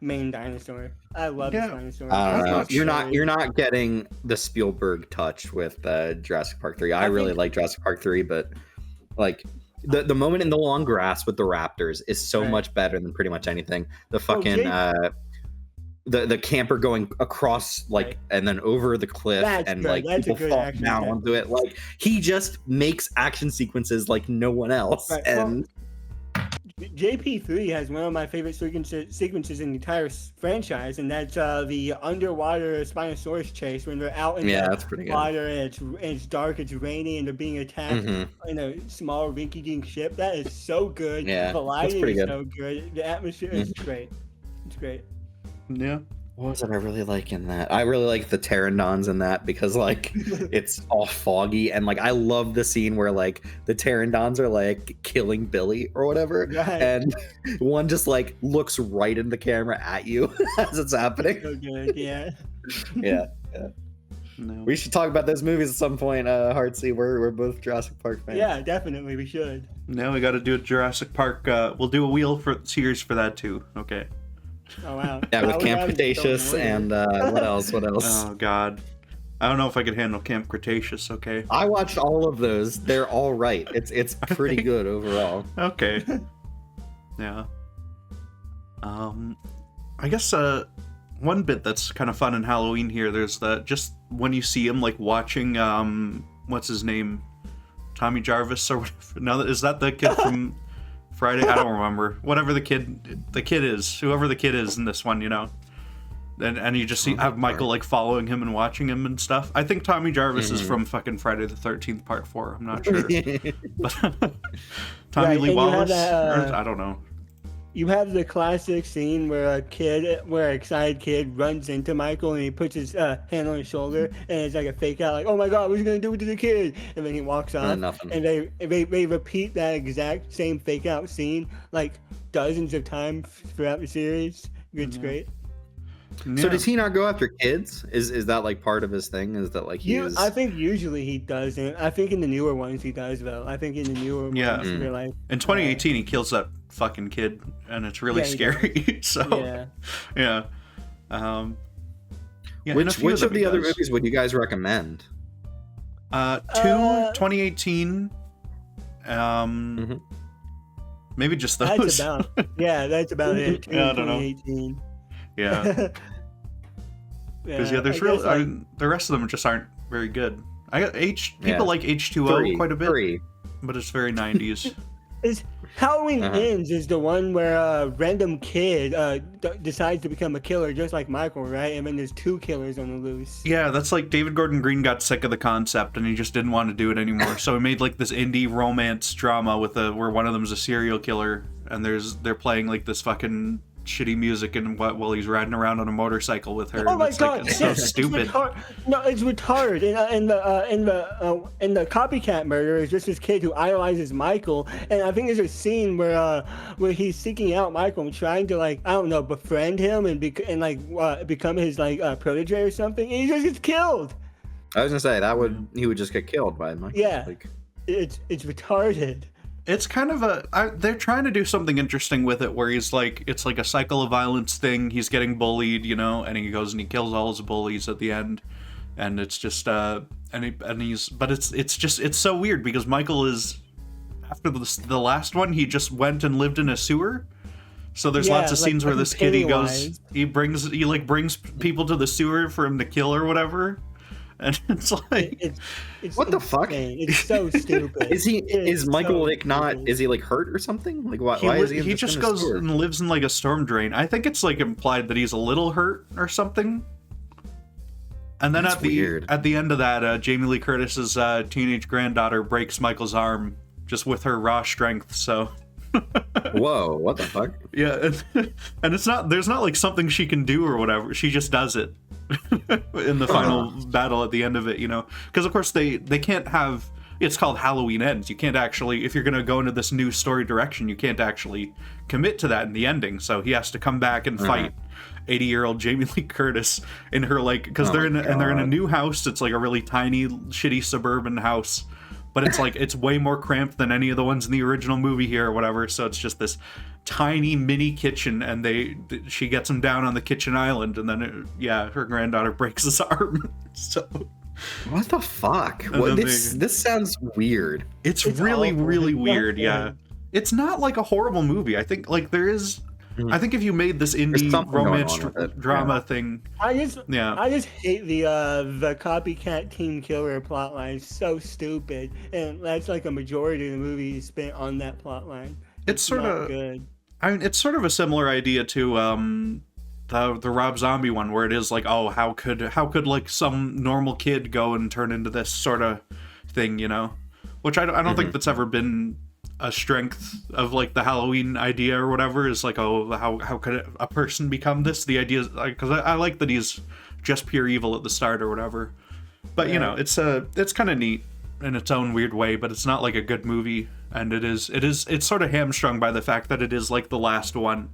main dinosaur. I love the Spinosaurus. You're not getting the Spielberg touch with Jurassic Park 3. I really like Jurassic Park 3, but like the moment in the long grass with the raptors is so much better than pretty much anything. The fucking the camper going across like and then over the cliff like people fall down onto it. Like he just makes action sequences like no one else. Right. And JP3 has one of my favorite sequences in the entire franchise, and that's the underwater Spinosaurus chase when they're out in the water and it's dark, it's rainy, and they're being attacked in a small rinky-dink ship. That is so good. Yeah, the lighting is so good. The atmosphere is great. It's great. Yeah. What was it I really like in that? I really like the pteranodons in that because like it's all foggy, and like I love the scene where like the pteranodons are like killing Billy or whatever, and one just like looks right in the camera at you as it's happening. So good, yeah. Yeah. No. We should talk about those movies at some point, Hartsy. We're both Jurassic Park fans. Yeah, definitely, we should. Now we got to do a Jurassic Park. We'll do a wheel for series for that too. Okay. Oh wow! Yeah, with Camp Cretaceous and what else? Oh god, I don't know if I could handle Camp Cretaceous. Okay. I watched all of those. They're all right. It's pretty good overall. Okay. Yeah. I guess one bit that's kind of fun in Halloween here. There's just when you see him like watching what's his name, Tommy Jarvis or whatever. No, is that the kid from Friday? I don't remember. Whatever the kid is, whoever the kid is in this one, you know. And you just have Michael like following him and watching him and stuff. I think Tommy Jarvis is from fucking Friday the 13th Part 4. I'm not sure. But Tommy Lee Wallace? I don't know. You have the classic scene where an excited kid runs into Michael and he puts his hand on his shoulder and it's like a fake out, like, oh my god, what's he gonna do to the kid? And then he walks off. And they repeat that exact same fake out scene like dozens of times throughout the series. It's great. So does he not go after kids? Is that like part of his thing? Is that like I think usually he doesn't. I think in the newer ones he does though. I think in the newer ones they're like in 2018 he kills that fucking kid and it's really scary. So which of the other movies would you guys recommend? 2018. Maybe just those. That's about it. I don't know. Yeah. Because there's really the rest of them just aren't very good. I got people like H2O quite a bit, but it's very 90s. Halloween Ends is the one where a random kid decides to become a killer, just like Michael, right? And then there's two killers on the loose. Yeah, that's like David Gordon Green got sick of the concept and he just didn't want to do it anymore. So he made like this indie romance drama with where one of them is a serial killer and they're playing like this fucking shitty music and while he's riding around on a motorcycle with her. Oh my god, it's so stupid. It's retarded. And the copycat murderer is just this kid who idolizes Michael. And I think there's a scene where he's seeking out Michael and trying to befriend him and become his protege or something. And he just gets killed. I was gonna say he would just get killed by Michael. Yeah, it's retarded. it's kind of they're trying to do something interesting with it, where he's like, it's like a cycle of violence thing. He's getting bullied, you know, and he goes and he kills all his bullies at the end, and it's just but it's so weird because Michael is, after the last one, he just went and lived in a sewer. So there's lots of scenes where this kid, he brings people to the sewer for him to kill or whatever. And it's like, it's what the fuck? It's so stupid. Is Michael like not? Is he like hurt or something? Like why is he? He just goes and lives in like a storm drain. I think it's like implied that he's a little hurt or something. And then at the end of that, Jamie Lee Curtis's teenage granddaughter breaks Michael's arm just with her raw strength. So. Whoa! What the fuck? Yeah, and there's not like something she can do or whatever. She just does it in the final battle at the end of it, you know. Because of course they can't have. It's called Halloween Ends. You can't actually, if you're gonna go into this new story direction, you can't actually commit to that in the ending. So he has to come back and fight 80-year-old Jamie Lee Curtis in her because they're in a new house. It's like a really tiny, shitty suburban house. But it's like, it's way more cramped than any of the ones in the original movie here or whatever. So it's just this tiny mini kitchen, and she gets him down on the kitchen island, and then her granddaughter breaks his arm. So what the fuck? This sounds weird. It's really awful. Really weird. Yeah, it's not like a horrible movie. I think like there is. I think if you made this indie romance drama thing, I just hate the copycat teen killer plotline. It's so stupid, and that's like a majority of the movie is spent on that plotline. It's sort of good. I mean, it's sort of a similar idea to the Rob Zombie one, where it is like, oh, how could like some normal kid go and turn into this sort of thing, you know? Which I don't think that's ever been a strength of like the Halloween idea or whatever, is like, oh, how could a person become this? The idea is like, because I like that he's just pure evil at the start or whatever, but you know, it's kind of neat in its own weird way, but it's not like a good movie, and it's sort of hamstrung by the fact that it is like the last one,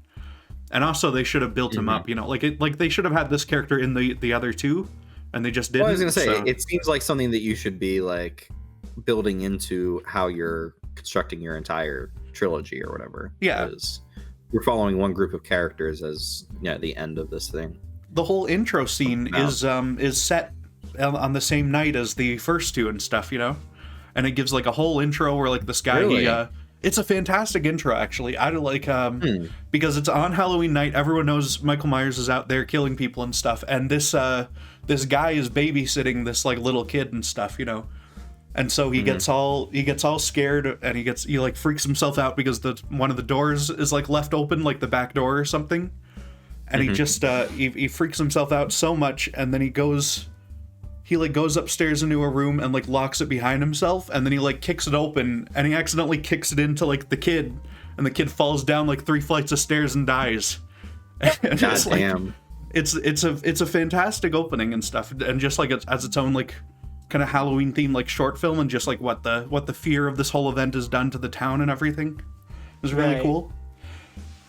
and also they should have built him up, you know, like they should have had this character in the other two, and they just didn't. Well, I was gonna say, it seems like something that you should be like building into how you're constructing your entire trilogy or whatever. Yeah, because you're following one group of characters as the end of this thing. The whole intro scene is set on the same night as the first two and stuff, you know, and it gives like a whole intro where like this guy it's a fantastic intro actually. I like because it's on Halloween night, everyone knows Michael Myers is out there killing people and stuff, and this guy is babysitting this like little kid and stuff, you know. And so he gets all scared, and he like freaks himself out because one of the doors is like left open, like the back door or something. And he just he freaks himself out so much, and then he goes upstairs into a room and like locks it behind himself, and then he like kicks it open, and he accidentally kicks it into like the kid, and the kid falls down like 3 flights of stairs and dies. And God damn. It's a fantastic opening and stuff, and just like as its own like kind of Halloween themed like short film, and just like what the fear of this whole event has done to the town and everything is really cool.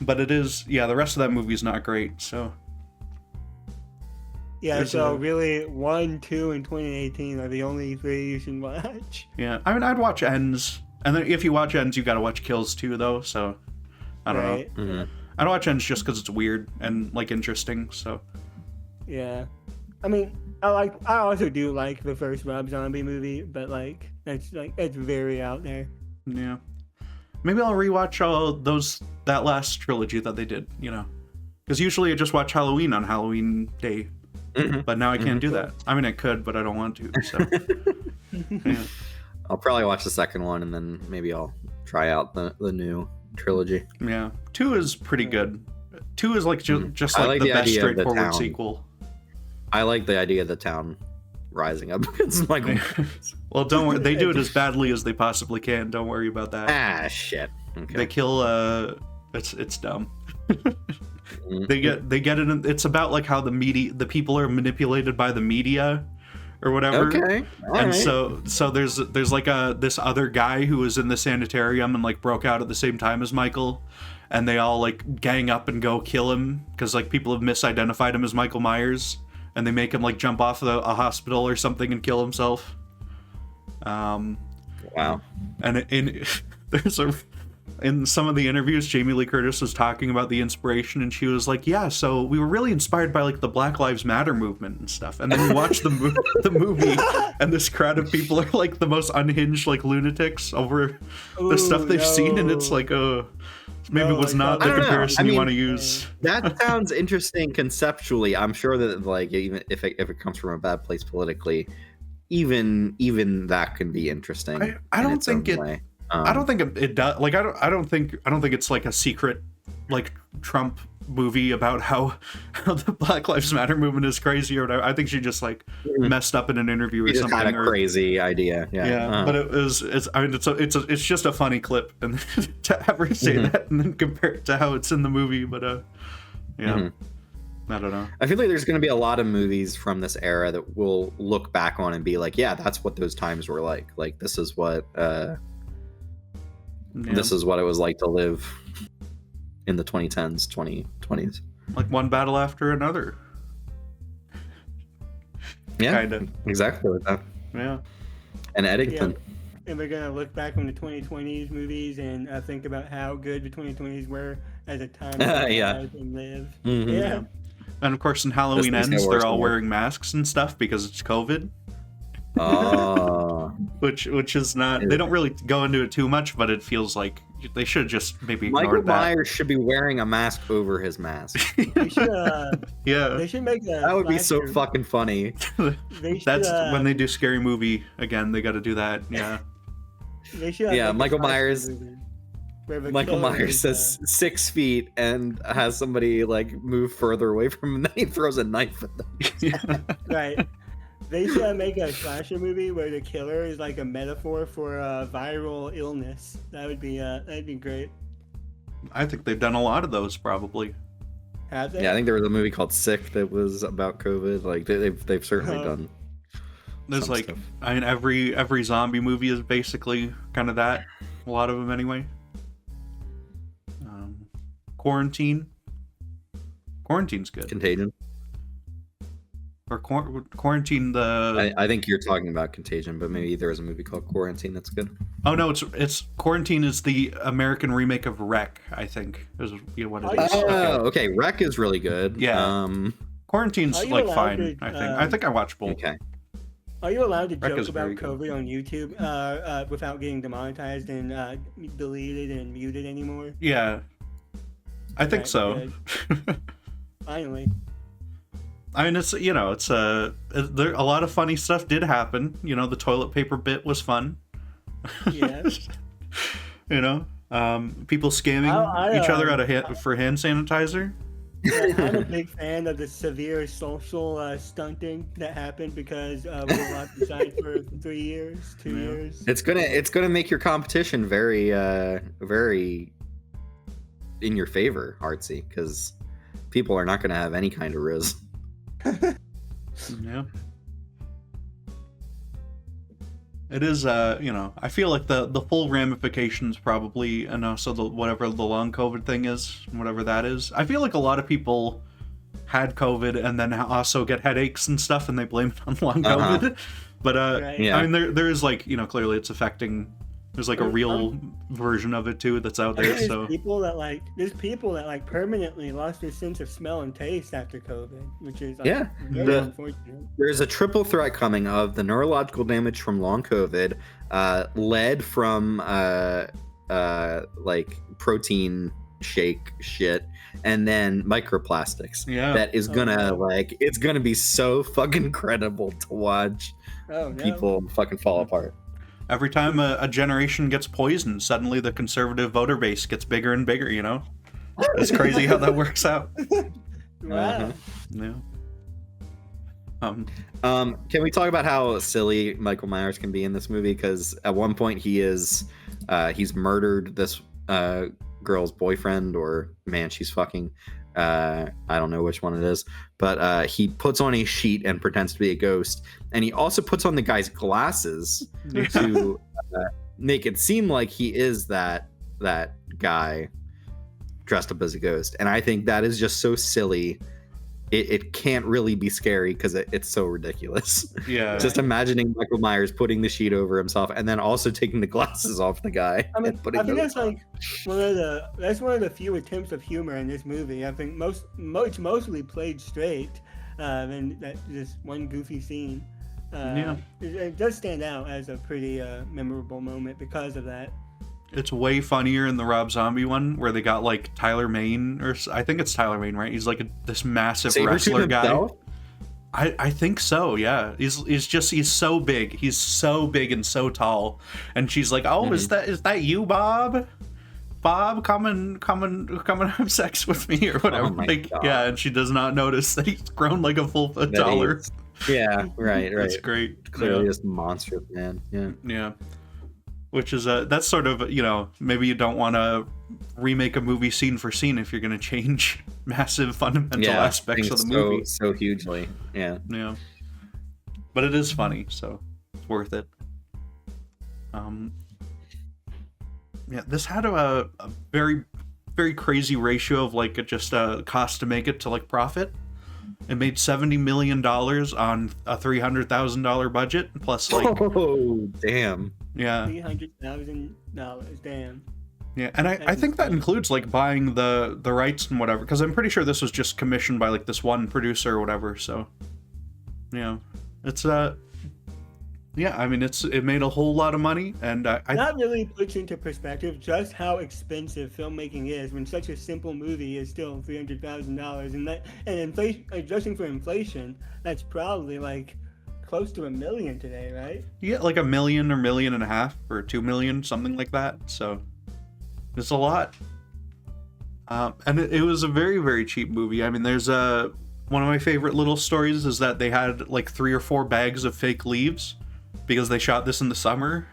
But it is, the rest of that movie is not great, so really 1, 2, and 2018 are the only 3 you should watch. Yeah, I mean, I'd watch Ends, and then if you watch Ends, you gotta watch Kills too, though, so I don't know. I'd watch Ends just because it's weird and like interesting, so yeah. I mean, I also do like the first Rob Zombie movie, but like it's very out there. Yeah, maybe I'll rewatch that last trilogy that they did, you know, because usually I just watch Halloween on Halloween Day, but now I can't do that. I mean, I could, but I don't want to. So yeah. I'll probably watch the second one, and then maybe I'll try out the new trilogy. Yeah, 2 is pretty good. 2 is like just like the best straightforward sequel. I like the idea of the town rising up against Michael Myers. Well, don't worry. They do it as badly as they possibly can. Don't worry about that. Ah, shit. Okay. They kill. It's dumb. They get it. It's about like how the people are manipulated by the media, or whatever. Okay. And so there's like this other guy who was in the sanitarium and like broke out at the same time as Michael, and they all like gang up and go kill him because like people have misidentified him as Michael Myers. And they make him like jump off a hospital or something and kill himself. Wow. And there's a in some of the interviews, Jamie Lee Curtis was talking about the inspiration, and she was like, "Yeah, so we were really inspired by like the Black Lives Matter movement and stuff." And then you watch the movie, and this crowd of people are like the most unhinged, like lunatics over the stuff they've seen, and it's like, maybe it was not the comparison you want to use. That sounds interesting conceptually. I'm sure that like even if it comes from a bad place politically, even that can be interesting. I don't think it. I don't think it does. Like, I don't think it's like a secret, like Trump movie about how the Black Lives Matter movement is crazy or whatever. I think she just like messed up in an interview or something. Had a crazy idea. Yeah. But it's just a funny clip, and to have her say that and then compare it to how it's in the movie. But I don't know. I feel like there's going to be a lot of movies from this era that we'll look back on and be like, yeah, that's what those times were like. Like this is what. This is what it was like to live in the 2010s, 2020s. Like one battle after another. Yeah, kinda. Exactly like that. Yeah. And Eddington. Yeah. And we're gonna look back on the 2020s movies and think about how good the 2020s were as a time to live and live. Mm-hmm. Yeah. And of course, in Halloween Ends, they're all wearing masks and stuff because it's COVID. Oh. which is not. They don't really go into it too much, but it feels like they should just maybe ignore that. Michael Myers should be wearing a mask over his mask. They should, yeah. They should make that would be so fucking funny. That's when they do Scary Movie again. They got to do that. Yeah. They should. Yeah, Michael Myers. Michael Myers says says 6 feet and has somebody like move further away from him, and then he throws a knife at them. Right. They should make a slasher movie where the killer is like a metaphor for a viral illness. That'd be great. I think they've done a lot of those, probably. Have they? Yeah, I think there was a movie called Sick that was about COVID. Like they've certainly done. There's like stuff. I mean, every zombie movie is basically kind of that. A lot of them, anyway. Quarantine's good. Contagion. Or Quarantine I think you're talking about Contagion, but maybe there is a movie called Quarantine that's good. Oh no, it's Quarantine is the American remake of Wreck, I think. Is what it is. Oh, okay. Wreck is really good. Yeah. Quarantine's like fine, I think. I think I watched both. Okay. Are you allowed to joke about COVID on YouTube without getting demonetized and deleted and muted anymore? Yeah. I think so. Finally. I mean, it's a lot of funny stuff did happen. You know, the toilet paper bit was fun. Yeah. People scamming each other for hand sanitizer. I'm a big fan of the severe social stunting that happened because we were locked inside for 3 years, 2 years. It's gonna make your competition very very in your favor, Hartsy, because people are not gonna have any kind of riz. Yeah. It is, I feel like the full ramifications probably, and also whatever the long COVID thing is, whatever that is. I feel like a lot of people had COVID and then also get headaches and stuff, and they blame it on long COVID. But right. I mean, there is like, clearly it's affecting. There's like a real version of it too that's out there. There's So people that permanently lost their sense of smell and taste after COVID, which is very unfortunate. There's a triple threat coming of the neurological damage from long COVID, lead from like protein shake shit, and then microplastics. Yeah, that is gonna it's gonna be so fucking incredible to watch people fucking fall apart. Every time a generation gets poisoned, suddenly the conservative voter base gets bigger and bigger, It's crazy how that works out. Wow. Yeah. Can we talk about how silly Michael Myers can be in this movie? Because at one point he's murdered this girl's boyfriend or man she's fucking. I don't know which one it is, but he puts on a sheet and pretends to be a ghost, and he also puts on the guy's glasses to make it seem like he is that guy dressed up as a ghost. And I think that is just so silly it can't really be scary because it's so ridiculous. Yeah. Just imagining Michael Myers putting the sheet over himself and then also taking the glasses off the guy. I mean, and putting I think those that's like one of the few attempts of humor in this movie. I think it's mostly played straight, and that just one goofy scene. It does stand out as a pretty memorable moment because of that. It's way funnier in the Rob Zombie one where they got like Tyler Mane, or I think it's Tyler Mane, right? He's like this massive wrestler guy. I think so, yeah. He's so big. He's so big and so tall. And she's like, "Oh, is that you, Bob? Bob, come and have sex with me," or whatever. Oh like, God. Yeah, and she does not notice that he's grown like a full foot taller. Yeah, right. That's great. Clearly just monstrous, man. Yeah. Yeah. Which is that's sort of, maybe you don't want to remake a movie scene for scene if you're going to change massive fundamental aspects of the movie so hugely. Yeah. But it is funny, so it's worth it. This had a very, very crazy ratio of like just a cost to make it to like profit. It made $70 million on a $300,000 budget, plus like... Oh, damn. Yeah. $300,000, damn. Yeah, and I think that includes like buying the rights and whatever, because I'm pretty sure this was just commissioned by like this one producer or whatever, so... Yeah. It's, I mean, it made a whole lot of money, and that really puts into perspective just how expensive filmmaking is when such a simple movie is still $300,000, and adjusting for inflation, that's probably like close to $1 million today, right? Yeah, like $1 million or $1.5 million or $2 million, something like that. So it's a lot, and it was a very, very cheap movie. I mean, there's one of my favorite little stories is that they had like 3 or 4 bags of fake leaves because they shot this in the summer.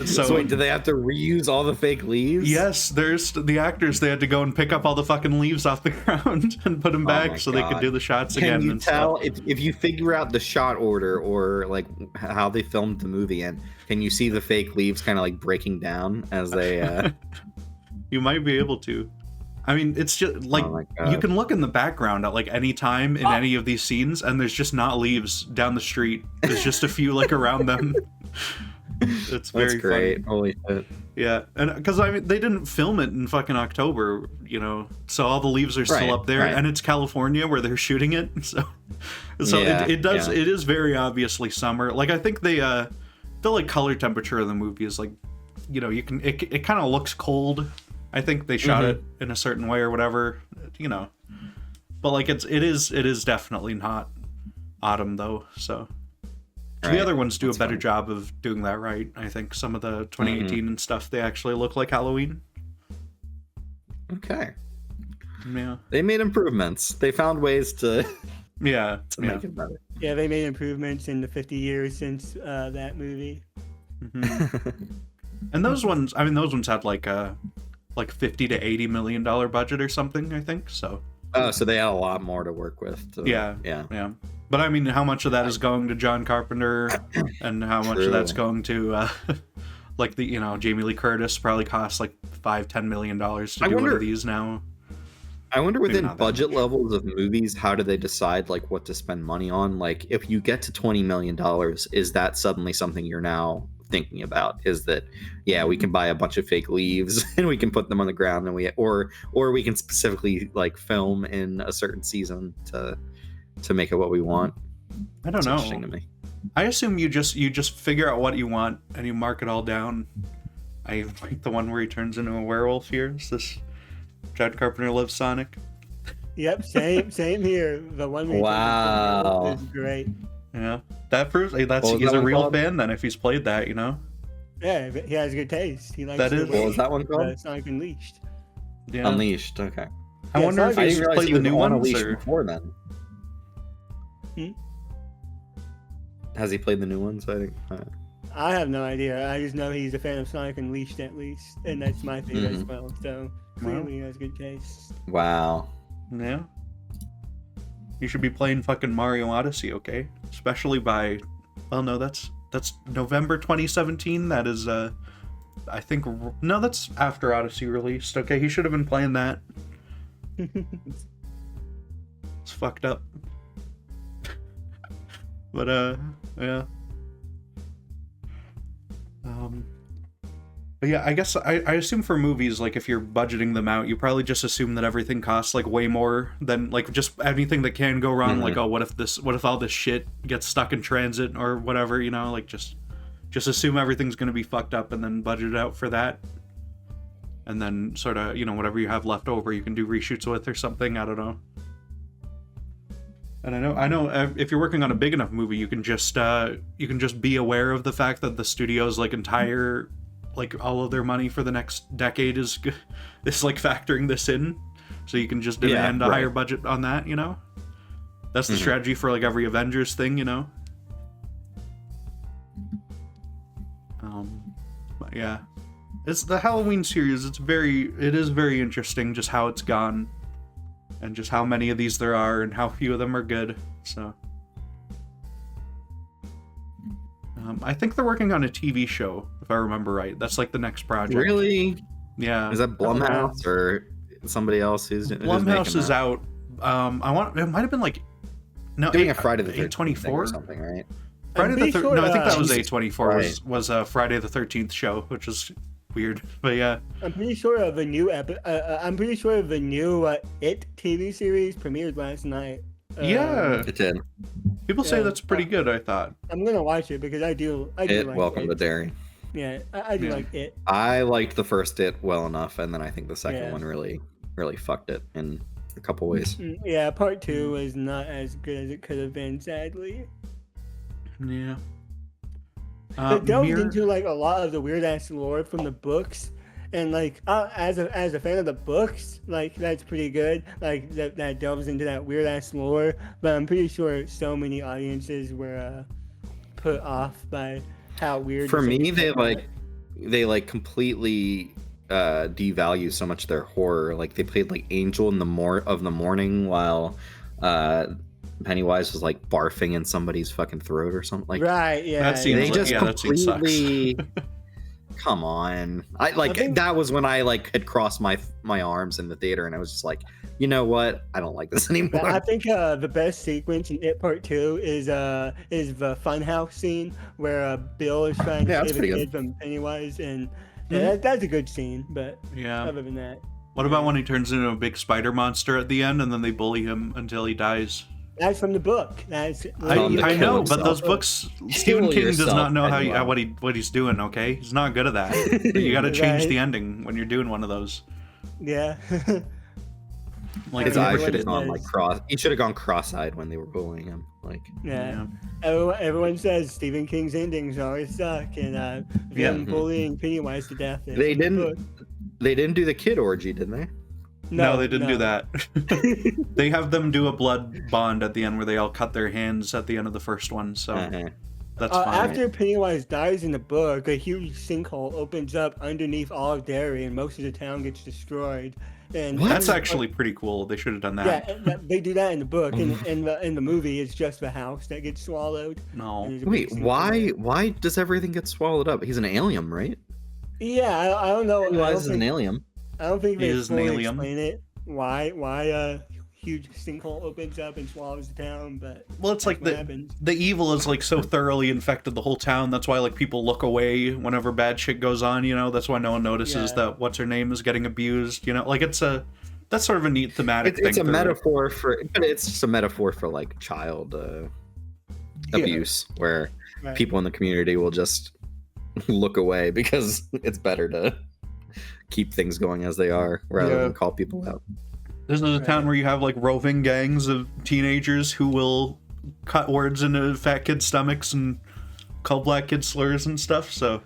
So wait, do they have to reuse all the fake leaves? Yes, there's the actors. They had to go and pick up all the fucking leaves off the ground and put them back so they could do the shots again. Can you and tell stuff. if you figure out the shot order or like how they filmed the movie, and can you see the fake leaves kind of like breaking down as they? You might be able to. I mean, it's just like you can look in the background at like any time in any of these scenes, and there's just not leaves down the street. There's just a few like around them. It's very That's great. funny. Holy shit. Yeah, and because I mean, they didn't film it in fucking October, so all the leaves are still up there, and it's California where they're shooting it, so it is very obviously summer. Like I think the like color temperature of the movie is like, you can it kind of looks cold. I think they shot it in a certain way or whatever, but like it is definitely not autumn though, so. The other ones do a better job of doing that right. I think some of the 2018 and stuff, they actually look like Halloween. Okay. Yeah. They made improvements. They found ways to make it better. Yeah, they made improvements in the 50 years since that movie. And those ones had like $50 to $80 million budget or something, I think. So. Oh, so they had a lot more to work with. Yeah. But I mean, how much of that is going to John Carpenter, and how much of that's going to, like Jamie Lee Curtis probably costs like $5-10 million to do one of these now. I wonder within budget levels of movies, how do they decide like what to spend money on? Like, if you get to $20 million, is that suddenly something you're now thinking about? Is that we can buy a bunch of fake leaves and we can put them on the ground, and or we can specifically like film in a certain season to make it what we want? I don't know. Interesting to me. I assume you just figure out what you want and you mark it all down. I like the one where he turns into a werewolf here. Is this John Carpenter loves Sonic? Yep, same here. The one where is great. Yeah, that proves he's a real fan then if he's played that, Yeah, he has good taste. He likes that is. What was that one called? Sonic Unleashed. Yeah. Unleashed. Okay. I wonder if he's played the new ones or before then. Has he played the new ones? I think. I have no idea. I just know he's a fan of Sonic Unleashed at least, and that's my favorite as well. So clearly he has good taste. Wow. Yeah. You should be playing fucking Mario Odyssey, okay? Especially by, well, no, that's November 2017. That is, I think, no, that's after Odyssey released. Okay, he should have been playing that. It's fucked up. But yeah. But yeah, I guess I assume for movies, like if you're budgeting them out, you probably just assume that everything costs like way more than like just anything that can go wrong. Like, oh, what if all this shit gets stuck in transit or whatever, you know, like just assume everything's going to be fucked up and then budget it out for that. And then sort of, you know, whatever you have left over, you can do reshoots with or something. I don't know. And I know if you're working on a big enough movie, you can just be aware of the fact that the studio's like entire, like all of their money for the next decade is like factoring this in, so you can just demand a higher budget on that. You know, that's the strategy for like every Avengers thing. You know. But yeah, it's the Halloween series. It is very interesting just how it's gone. And just how many of these there are, and how few of them are good. So, I think they're working on a TV show, if I remember right. That's like the next project. Really? Yeah. Is that Blumhouse or somebody else who's Blumhouse is out. It might have been like doing a Friday the 13th or something, right? Friday the 13th. No, I think that was A24. Right. Was a Friday the 13th show, which is weird, but yeah. I'm pretty sure of a new It TV series premiered last night. Yeah, it did. People say that's pretty good. I thought I'm gonna watch it because I do like Welcome to Derry. Yeah, I do like it. I liked the first It well enough, and then I think the second one really fucked it in a couple ways. Yeah, part 2 was not as good as it could have been, sadly. Yeah. It delved into like a lot of the weird ass lore from the books, and like as a fan of the books, like that's pretty good. Like that delves into that weird ass lore. But I'm pretty sure so many audiences were put off by how weird. For me, they completely devalue so much their horror. Like they played like Angel in the Morning while Pennywise was like barfing in somebody's fucking throat or something. Like, right? Yeah, that seems they just completely. Come on, I think that was when I like had crossed my arms in the theater, and I was just like, you know what, I don't like this anymore. I think the best sequence in It Part 2 is the funhouse scene where Bill is trying to save a kid from Pennywise, and that's a good scene. But other than that, what about when he turns into a big spider monster at the end, and then they bully him until he dies? That's from the book. That's I know, but those books, Stephen King does not know what he's doing. Okay, he's not good at that. You got to change the ending when you're doing one of those. Yeah. Like his eyes should have gone like cross. He should have gone cross-eyed when they were bullying him. Like everyone says Stephen King's endings always suck, and them bullying Pennywise to death. They didn't do the kid orgy, did they? No, they didn't do that. They have them do a blood bond at the end where they all cut their hands at the end of the first one, so that's fine. After Pennywise dies in the book, a huge sinkhole opens up underneath all of Derry, and most of the town gets destroyed. And that's actually pretty cool. They should have done that. Yeah, they do that in the book. In the movie, it's just the house that gets swallowed. No. Wait, why does everything get swallowed up? He's an alien, right? Yeah, I don't know. Pennywise is an alien. I don't think they fully explain it. Why a huge sinkhole opens up and swallows the town, but it's like the evil is like so thoroughly infected the whole town. That's why like people look away whenever bad shit goes on. You know, that's why no one notices that what's her name is getting abused. You know, like that's sort of a neat thematic thing. It's a metaphor but it's just a metaphor for like child abuse, where people in the community will just look away because it's better to keep things going as they are rather than call people out. This is a town where you have like roving gangs of teenagers who will cut words into fat kids' stomachs and call black kids slurs and stuff, so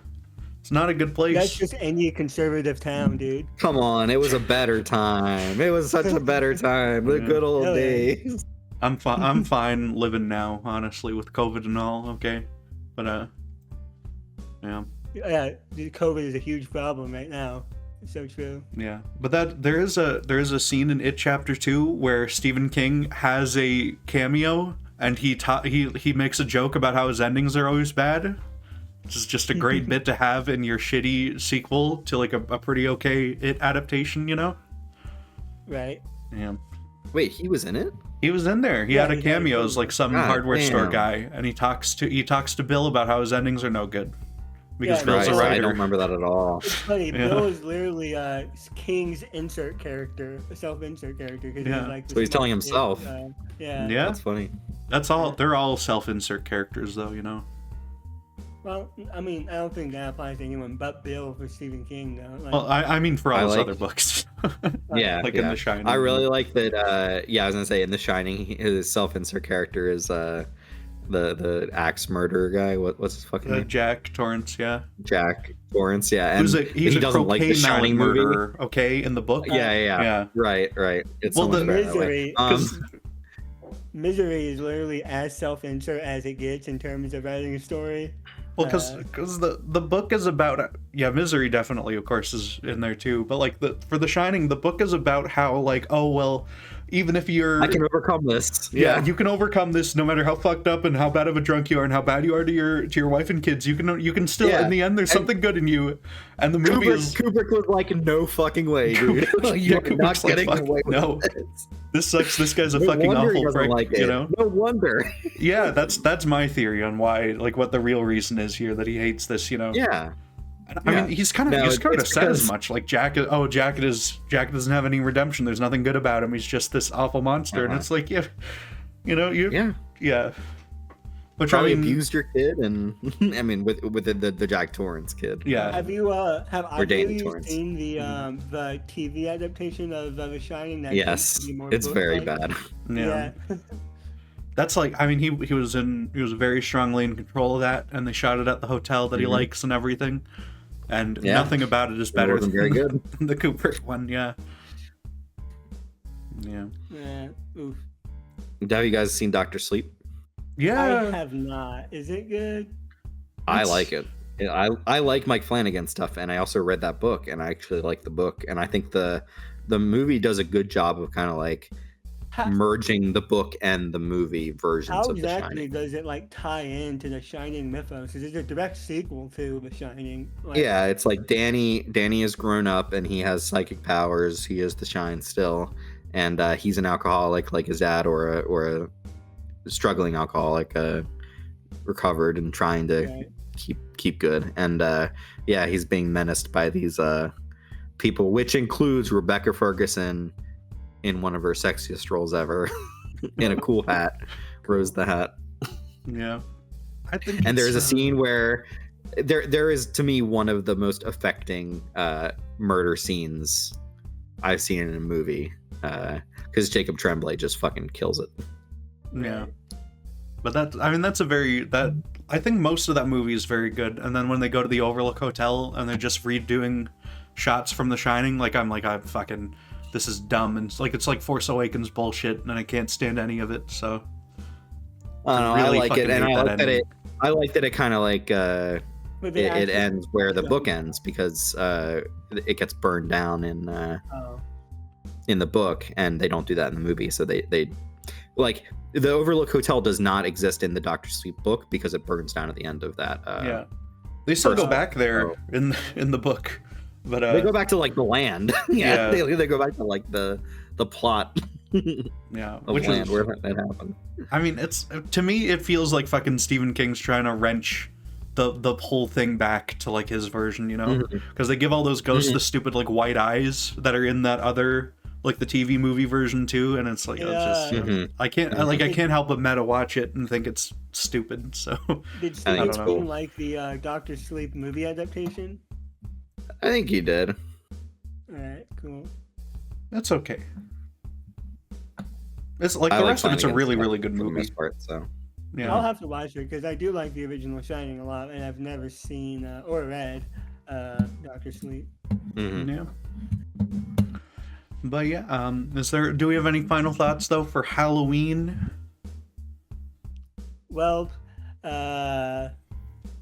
it's not a good place. That's just any conservative town, dude. Come on, it was a better time. It was such a better time. The good old days. I'm fine living now, honestly, with COVID and all, okay? But yeah, COVID is a huge problem right now. So true. Yeah, but there is a scene in It Chapter 2 where Stephen King has a cameo, and he makes a joke about how his endings are always bad. Which is just a great bit to have in your shitty sequel to like a pretty okay It adaptation, you know? Right. Yeah. Wait, he was in it? He was in there. He Yeah, had a he had a cameo as cameo. like some God hardware store damn. guy, and he talks to Bill about how his endings are no good because Yeah, Bill's Right, a so I writer. don't remember that at all. It's funny. Yeah. Bill is literally King's insert character, a self-insert character. 'Cause Yeah. he's like So he's telling smart kid, himself. yeah. Yeah, That's funny. that's all. They're all self-insert characters, though. You know. Well, I mean, I don't think that applies to anyone but Bill for Stephen King, though. Like, Well, I mean for all I his like- other books. Yeah, like yeah. in The Shining. I really like that. Yeah, I was gonna say in The Shining, his self-insert character is the axe murderer guy. What's his fucking name? Jack Torrance, yeah. Jack Torrance. Yeah, and He's he a doesn't like the cocaine mallet Shining movie. murderer, okay, in the book. Yeah. Right. It's Well, so much the better that way. Misery, Misery is literally as self-insert as it gets in terms of writing a story. Well, because the book is about Misery definitely, of course, is in there too. But like for The Shining, the book is about how like, oh well, even if you're I can overcome this. you can overcome this no matter how fucked up and how bad of a drunk you are and how bad you are to your wife and kids. You can still in the end there's something good in you, and the movie Kubrick was like, no fucking way, dude. You're not Kubrick's like, getting "Fuck, away with no. this. This sucks. This guy's a No fucking wonder he awful doesn't prick, like it. you know? No wonder. Yeah, that's my theory on why, like, what the real reason is here that he hates this, you know? Yeah. I mean, he's kind of it's said as because- much. Like Jack doesn't have any redemption. There's nothing good about him. He's just this awful monster, and it's like, yeah. Which Probably I mean, abused your kid, and I mean with the Jack Torrance kid. yeah. Have you have Or Danny either of you Torrance. seen the TV adaptation of The Shining? That Yes, seems to be more it's very book-like? bad. Yeah. Yeah. That's like, I mean, he was very strongly in control of that, and they shot it at the hotel that he likes and everything, and Yeah. nothing about it is It better wasn't very good. than the Kubrick one. Yeah. Yeah. Oof. Have you guys seen Doctor Sleep? Yeah. I have not. Is it good? I It's- like it. I like Mike Flanagan stuff, and I also read that book, and I actually like the book, and I think the movie does a good job of kind of like How, merging the book and the movie versions how of The exactly Shining. does it like tie into the Shining mythos? Is it a direct sequel to The Shining? Like, Yeah, it's like Danny has grown up and he has psychic powers. He is the Shine still, and he's an alcoholic like his dad, or a struggling alcoholic, recovered and trying to Right. keep good. And he's being menaced by these people, which includes Rebecca Ferguson in one of her sexiest roles ever, in a cool hat, Rose the Hat. Yeah. I think. And there's a it's, scene where there is, to me, one of the most affecting murder scenes I've seen in a movie, because Jacob Tremblay just fucking kills it. Yeah. But that's I think most of that movie is very good. And then when they go to the Overlook Hotel and they're just redoing shots from The Shining, this is dumb, and it's like Force Awakens bullshit, and I can't stand any of it. So I don't know, really I like fucking it, and hate I that like that ending. I like that it kind of like But they it actually- ends where the book ends, because it gets burned down Oh. in the book, and they don't do that in the movie. So they like, the Overlook Hotel does not exist in the Doctor Sleep book because it burns down at the end of that. yeah, they still go first- back there oh. in the book, but They go back to like the land. Yeah. They go back to like the plot yeah, of which land is, where that happened. I mean, to me it feels like fucking Stephen King's trying to wrench the whole thing back to like his version, you know, because they give all those ghosts the stupid like white eyes that are in that other, like the TV movie version too, and it's like it's just, Yeah. Mhm. I can't help but meta watch it and think it's stupid. So Did I think Stephen it's King cool. like the Doctor Sleep movie adaptation? I think he did. All right, cool. that's okay. It's like I the like rest of it's a Flanagan's really stuff really good for the movie. most part, so. I'll Yeah, have to watch it because I do like the original Shining a lot, and I've never seen or read Doctor Sleep. Mhm. yeah. But yeah, do we have any final thoughts though for Halloween? Well,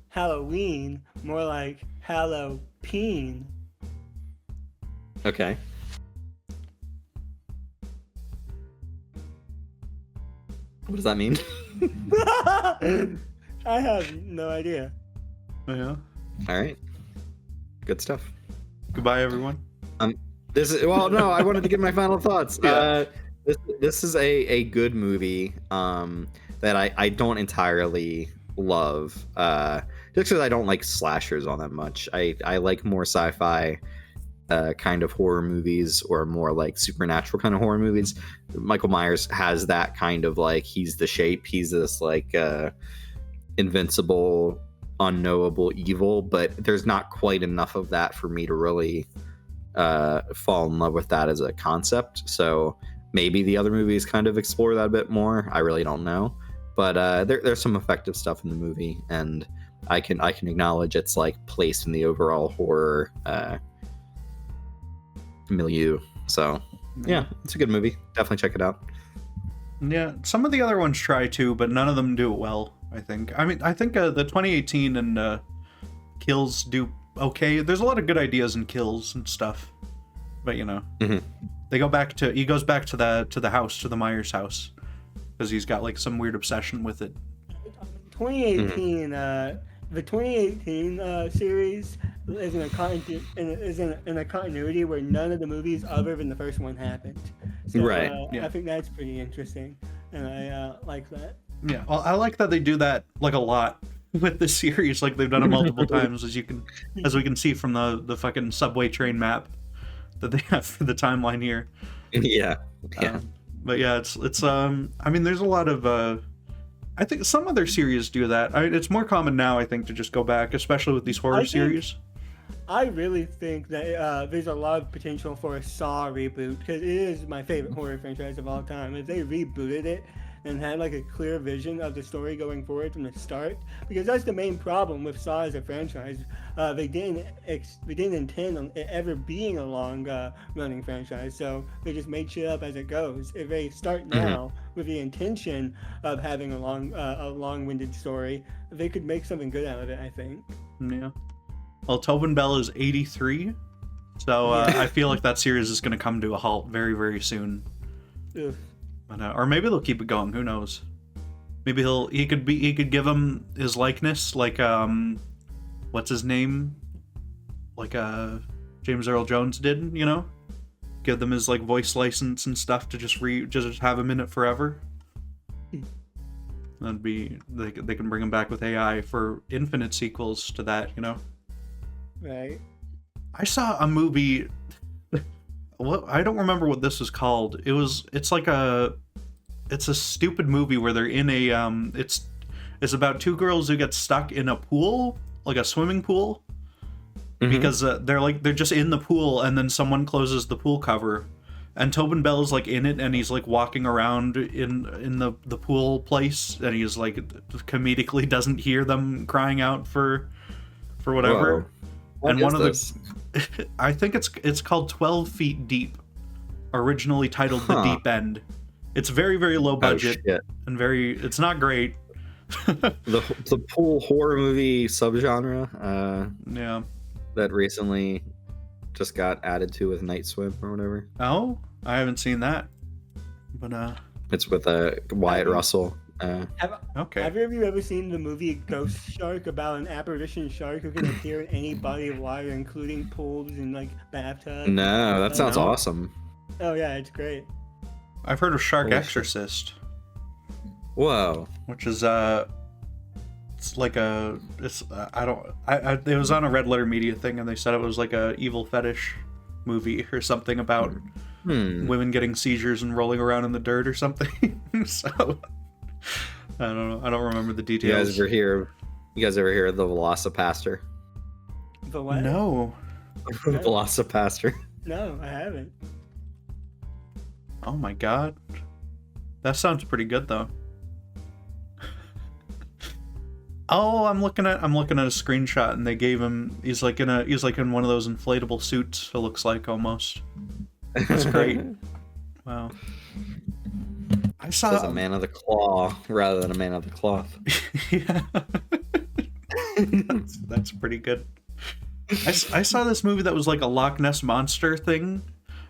Halloween, more like Halloween. Okay. What does that mean? I have no idea. Yeah. All right. Good stuff. Goodbye, everyone. No, I wanted to give my final thoughts. Yeah. This is a good movie that I don't entirely love. Just because I don't like slashers all that much. I like more sci-fi kind of horror movies, or more like supernatural kind of horror movies. Michael Myers has that kind of like, he's the Shape, he's this like invincible, unknowable evil, but there's not quite enough of that for me to really fall in love with that as a concept. So maybe the other movies kind of explore that a bit more. I really don't know, but there's some effective stuff in the movie, and I can acknowledge its like place in the overall horror milieu. So yeah, it's a good movie. Definitely check it out. Yeah, some of the other ones try to, but none of them do it well, I think. I mean, I think the 2018 and Kills do okay. There's a lot of good ideas in Kills and stuff, but you know, he goes back to the house, to the Myers house, because he's got like some weird obsession with it. 2018, the 2018 series is in a continuity where none of the movies other than the first one happened. So, Right. I think that's pretty interesting, and I like that. Yeah, well, I like that they do that like a lot with the series. Like they've done it multiple times, as we can see from the fucking subway train map that they have for the timeline here. Yeah. But yeah, it's I mean, there's a lot of I think some other series do that. I mean, it's more common now, I think, to just go back, especially with these horror series. I really think that there's a lot of potential for a Saw reboot, because it is my favorite horror franchise of all time. If they rebooted it and had like a clear vision of the story going forward from the start, because that's the main problem with Saw as a franchise. They didn't intend on it ever being a long running franchise, so they just made shit up as it goes. If they start now with the intention of having a long-winded story, they could make something good out of it, I think. Yeah. Well, Tobin Bell is 83, so I feel like that series is going to come to a halt very, very soon. Ugh. But, or maybe they'll keep it going. Who knows? Maybe he could give him his likeness, like what's his name? Like James Earl Jones did, you know? Give them his like voice license and stuff to just have him in it forever. That'd be they can bring him back with AI for infinite sequels to that, you know? Right. I saw a movie. What, I don't remember what this was called. It's a stupid movie where they're in a it's about two girls who get stuck in a pool, like a swimming pool, because they're just in the pool, and then someone closes the pool cover, and Tobin Bell is like in it, and he's like walking around in the pool place, and he's like comedically doesn't hear them crying out for whatever. Whoa. What and is one of this? I think it's called 12 Feet Deep, originally titled The Deep End. It's very, very low budget and it's not great. the pool horror movie subgenre Yeah. that recently just got added to with Night Swim or whatever. Oh, I haven't seen that. But It's with Wyatt Russell. okay. Have you ever seen the movie Ghost Shark, about an apparition shark who can appear in any body of water, including pools and like bathtubs? No, that sounds awesome. Oh yeah, it's great. I've heard of Shark Holy Exorcist, Whoa. which is it's like it was on a Red Letter Media thing, and they said it was like a evil fetish movie or something about women getting seizures and rolling around in the dirt or something. So I don't know. I don't remember the details. You guys ever hear of the Velocipaster? The what? No. Velocipaster. No, I haven't. Oh my god. That sounds pretty good though. Oh, I'm looking at a screenshot, and they gave him he's like in one of those inflatable suits, it looks like, almost. That's great. Wow. I saw As a man of the claw rather than a man of the cloth. Yeah. that's pretty good. I saw this movie that was like a Loch Ness Monster thing,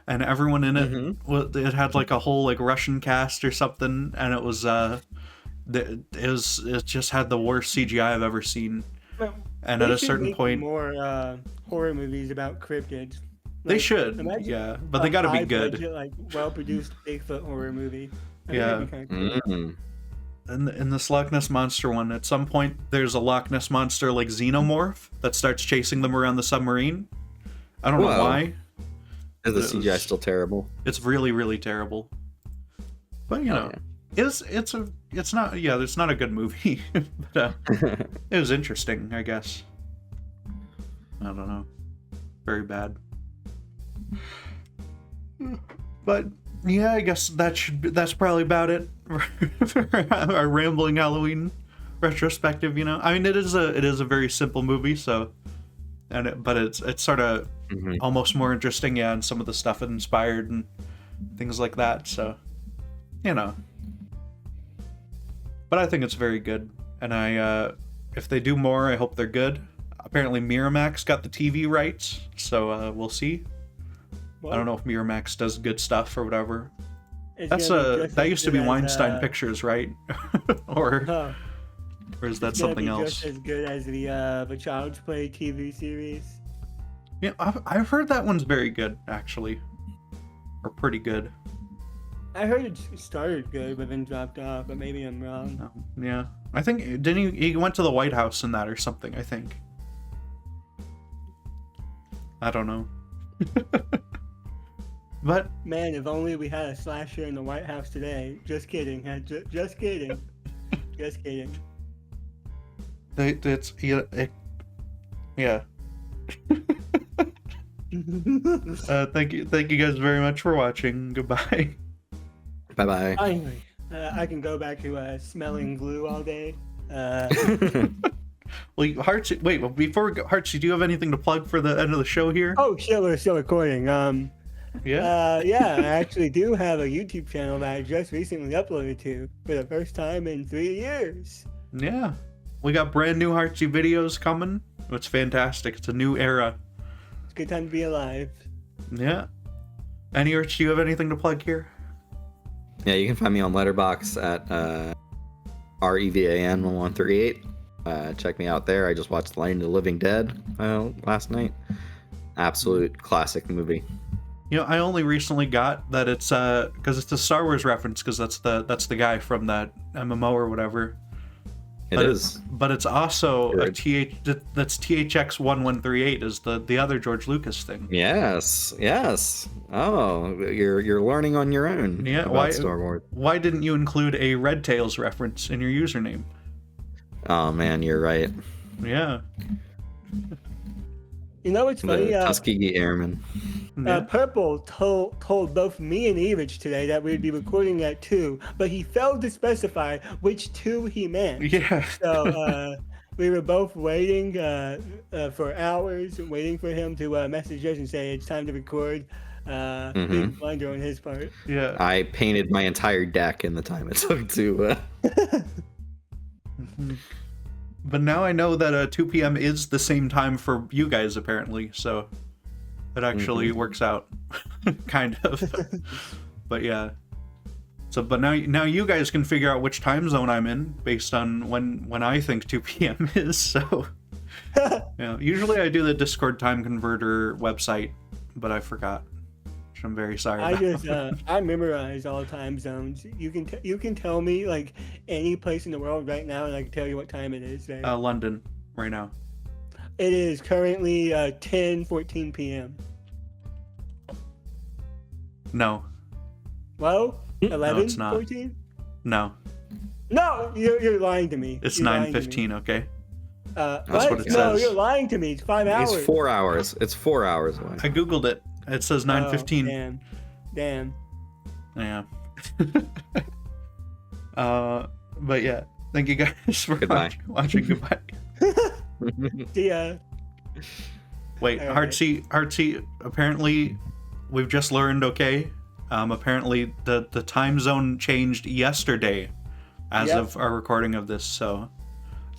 and everyone in it it had like a whole like Russian cast or something, and it just had the worst CGI I've ever seen. Well, and at they a should certain make point, more horror movies about cryptids. They Like, should, imagine yeah, but they gotta be good. Budget, like well-produced Bigfoot horror movie. I think Yeah. that'd be kinda cool. In this Loch Ness Monster one, at some point, there's a Loch Ness Monster, like, xenomorph that starts chasing them around the submarine. I don't know Whoa. why. Is the It CGI was- still terrible? It's really, really terrible. But, you know, it's not a good movie. But, it was interesting, I guess. I don't know. Very bad. But yeah, I guess that's probably about it for our rambling Halloween retrospective. You know, I mean, it is a very simple movie, so but it's sort of almost more interesting, yeah, and some of the stuff it inspired and things like that. So, you know, but I think it's very good, and if they do more, I hope they're good. Apparently, Miramax got the TV rights, so we'll see. I don't know if Miramax does good stuff or whatever. That used to be Weinstein Pictures, right? or is that something else? Just as good as the Child's Play TV series. Yeah, I've heard that one's very good, actually, or pretty good. I heard it started good, but then dropped off. But maybe I'm wrong. Yeah, I think didn't he went to the White House in that or something? I think. I don't know. But man, if only we had a slasher in the White House today. Just kidding. Just kidding. Just kidding. It's yeah. Thank you guys very much for watching. Goodbye. Bye bye. Finally, I can go back to smelling glue all day. Well, Hartsy, wait. Well, before we go, Hartsy, do you have anything to plug for the end of the show here? Oh, shit, we're still recording. Yeah. Yeah, I actually do have a YouTube channel that I just recently uploaded to for the first time in 3 years. Yeah. We got brand new Hartsy videos coming. It's fantastic. It's a new era. It's a good time to be alive. Yeah. Erich, do you have anything to plug here? Yeah, you can find me on Letterboxd at REVAN1138. Check me out there. I just watched Land of the Living Dead last night. Absolute classic movie. You know, I only recently got that it's because it's a Star Wars reference, because that's the guy from that MMO or whatever. It is. But it's also Good. that's THX 1138 is the other George Lucas thing. Yes. Oh, you're learning on your own. Yeah. About Star Wars. Why didn't you include a Red Tails reference in your username? Oh man, you're right. Yeah. You know what's funny? The Tuskegee Airmen. Yeah. Purple told both me and Erich today that we'd be recording at 2, but he failed to specify which 2 he meant. Yeah. So we were both waiting for hours, waiting for him to message us and say it's time to record. Big blunder on his part. Yeah. I painted my entire deck in the time it took to. But now I know that 2 p.m. is the same time for you guys, apparently, so it actually works out, kind of. But yeah. So, but now you guys can figure out which time zone I'm in based on when I think 2 p.m. is. So, yeah. Usually I do the Discord time converter website, but I forgot. Which I'm very sorry about. I memorize all time zones. You can tell me like any place in the world right now, and I can tell you what time it is there. London, right now. It is currently 10:14 p.m. No. Well, 11, it's not. 14? No. No, you're lying to me. It's You're lying to me. 9:15. Okay. That's what it No, says. you're lying to me. It's 5 hours. It's 4 hours. It's 4 hours away. I googled it. It says 9:15. Damn. Yeah. But yeah, thank you guys for Goodbye. watching. Goodbye. See ya. Wait, All right. Hartsy, apparently we've just learned, okay? Apparently the time zone changed yesterday as of our recording of this, so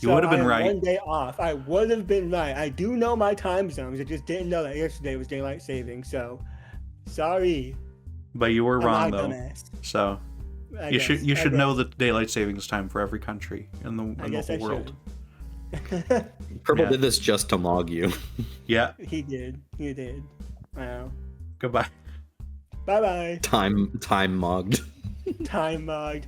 you would have been right. 1 day off. I would have been right. I do know my time zones. I just didn't know that yesterday was daylight saving, so sorry. But you were wrong I'm not a though. dumbass. So you should know the daylight savings time for every country in the whole world. Purple Yeah. did this just to mog you. Yeah. He did. Wow. Goodbye. Bye bye. Time mogged. Time mugged.